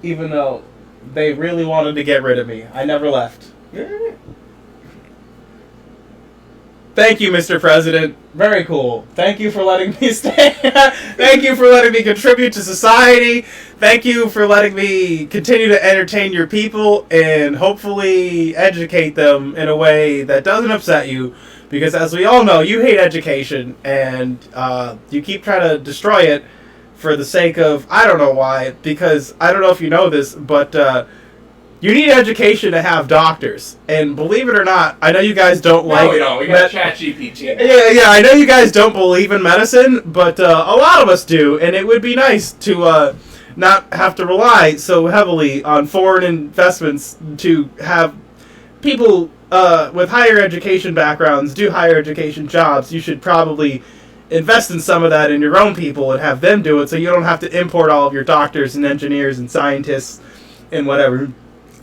even though they really wanted to get rid of me. I never left. Thank you, Mr. President. Very cool. Thank you for letting me stay. Thank you for letting me contribute to society. Thank you for letting me continue to entertain your people and hopefully educate them in a way that doesn't upset you. Because as we all know, you hate education and you keep trying to destroy it for the sake of, I don't know why, because I don't know if you know this, but you need education to have doctors. And believe it or not, I know you guys don't like... No, we don't. We got ChatGPT. Yeah, I know you guys don't believe in medicine, but a lot of us do. And it would be nice to not have to rely so heavily on foreign investments to have people with higher education backgrounds do higher education jobs. You should probably invest in some of that in your own people and have them do it so you don't have to import all of your doctors and engineers and scientists and whatever.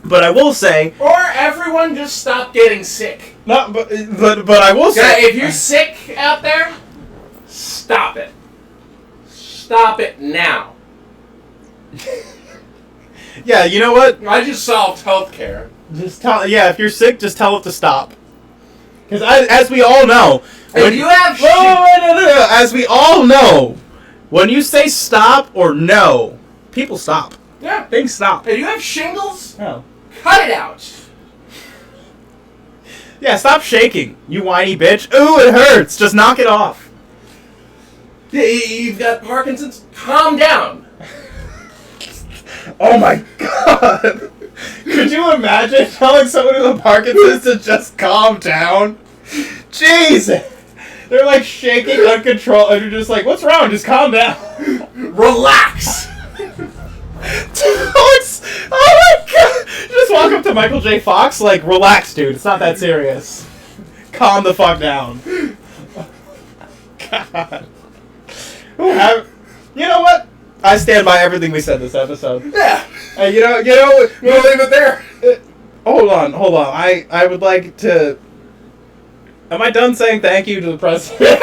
But I will say... Or everyone just stop getting sick. No, but I will say... If you're sick out there, stop it. Stop it now. Yeah, you know what? I just solved healthcare. If you're sick, just tell it to stop. Because as we all know... If you have no. As we all know, when you say stop or no, people stop. Yeah. Things stop. If you have shingles, cut it out. Yeah, stop shaking, you whiny bitch. Ooh, it hurts. Just knock it off. Yeah, you've got Parkinson's. Calm down. Oh my god. Could you imagine telling someone with Parkinson's to just calm down? Jeez. They're like shaking uncontrolled, and you're just like, what's wrong? Just calm down. Relax. Oh my god! Just walk up to Michael J. Fox, like, relax, dude. It's not that serious. Calm the fuck down. God. You know what? I stand by everything we said this episode. Yeah. You know. We'll leave it there. Hold on. I would like to. Am I done saying thank you to the president?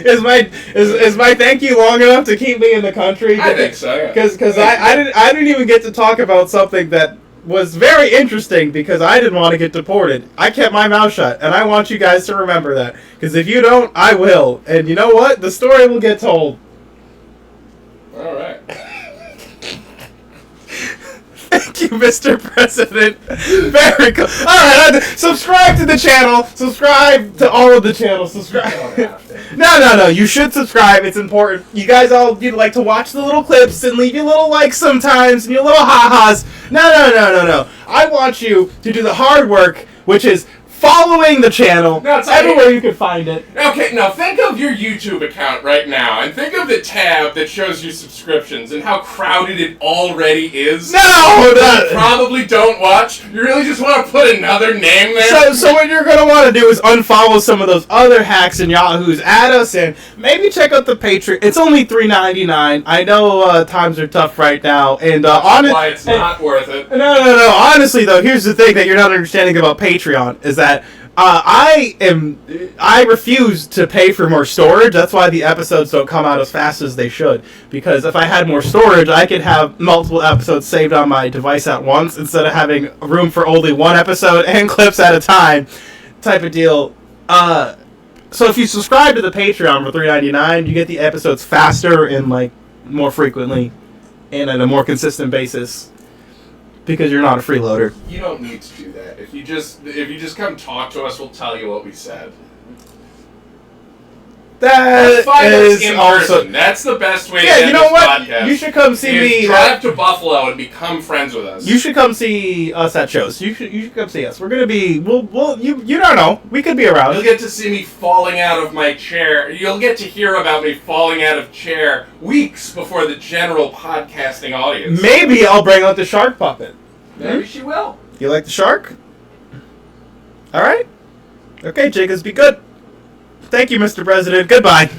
Is my thank you long enough to keep me in the country? I think so. Yeah. Because I didn't even get to talk about something that was very interesting because I didn't want to get deported. I kept my mouth shut, and I want you guys to remember that. Because if you don't, I will. And you know what? The story will get told. All right. Thank you, Mr. President. Very cool. Alright, subscribe to the channel. Subscribe to all of the channels. Subscribe. No. You should subscribe. It's important. You guys all you like to watch the little clips and leave your little likes sometimes and your little ha-has. No. I want you to do the hard work, which is following the channel everywhere you can find it. Okay, now think of your YouTube account right now, and think of the tab that shows you subscriptions and how crowded it already is. No! You probably don't watch. You really just want to put another name there? So what you're going to want to do is unfollow some of those other hacks and yahoos, add us in, maybe check out the Patreon. It's only $3.99. I know times are tough right now, and that's why it's not worth it. No. Honestly, though, here's the thing that you're not understanding about Patreon, is that I refuse to pay for more storage. That's why the episodes don't come out as fast as they should. Because if I had more storage, I could have multiple episodes saved on my device at once instead of having room for only one episode and clips at a time, type of deal. So if you subscribe to the Patreon for $3.99, you get the episodes faster and more frequently and at a more consistent basis. Because you're not a freeloader. You don't need to do that. If you just come talk to us, we'll tell you what we said. That is also... That's the best way to end you know this what? Podcast. You should come see me... Drive to Buffalo and become friends with us. You should come see us at shows. You should come see us. We're gonna be... You don't know. We could be around. You'll get to see me falling out of my chair. You'll get to hear about me falling out of chair weeks before the general podcasting audience. Maybe I'll bring out the shark puppet. Maybe she will. You like the shark? Alright. Okay, Jacobs, be good. Thank you, Mr. President. Goodbye.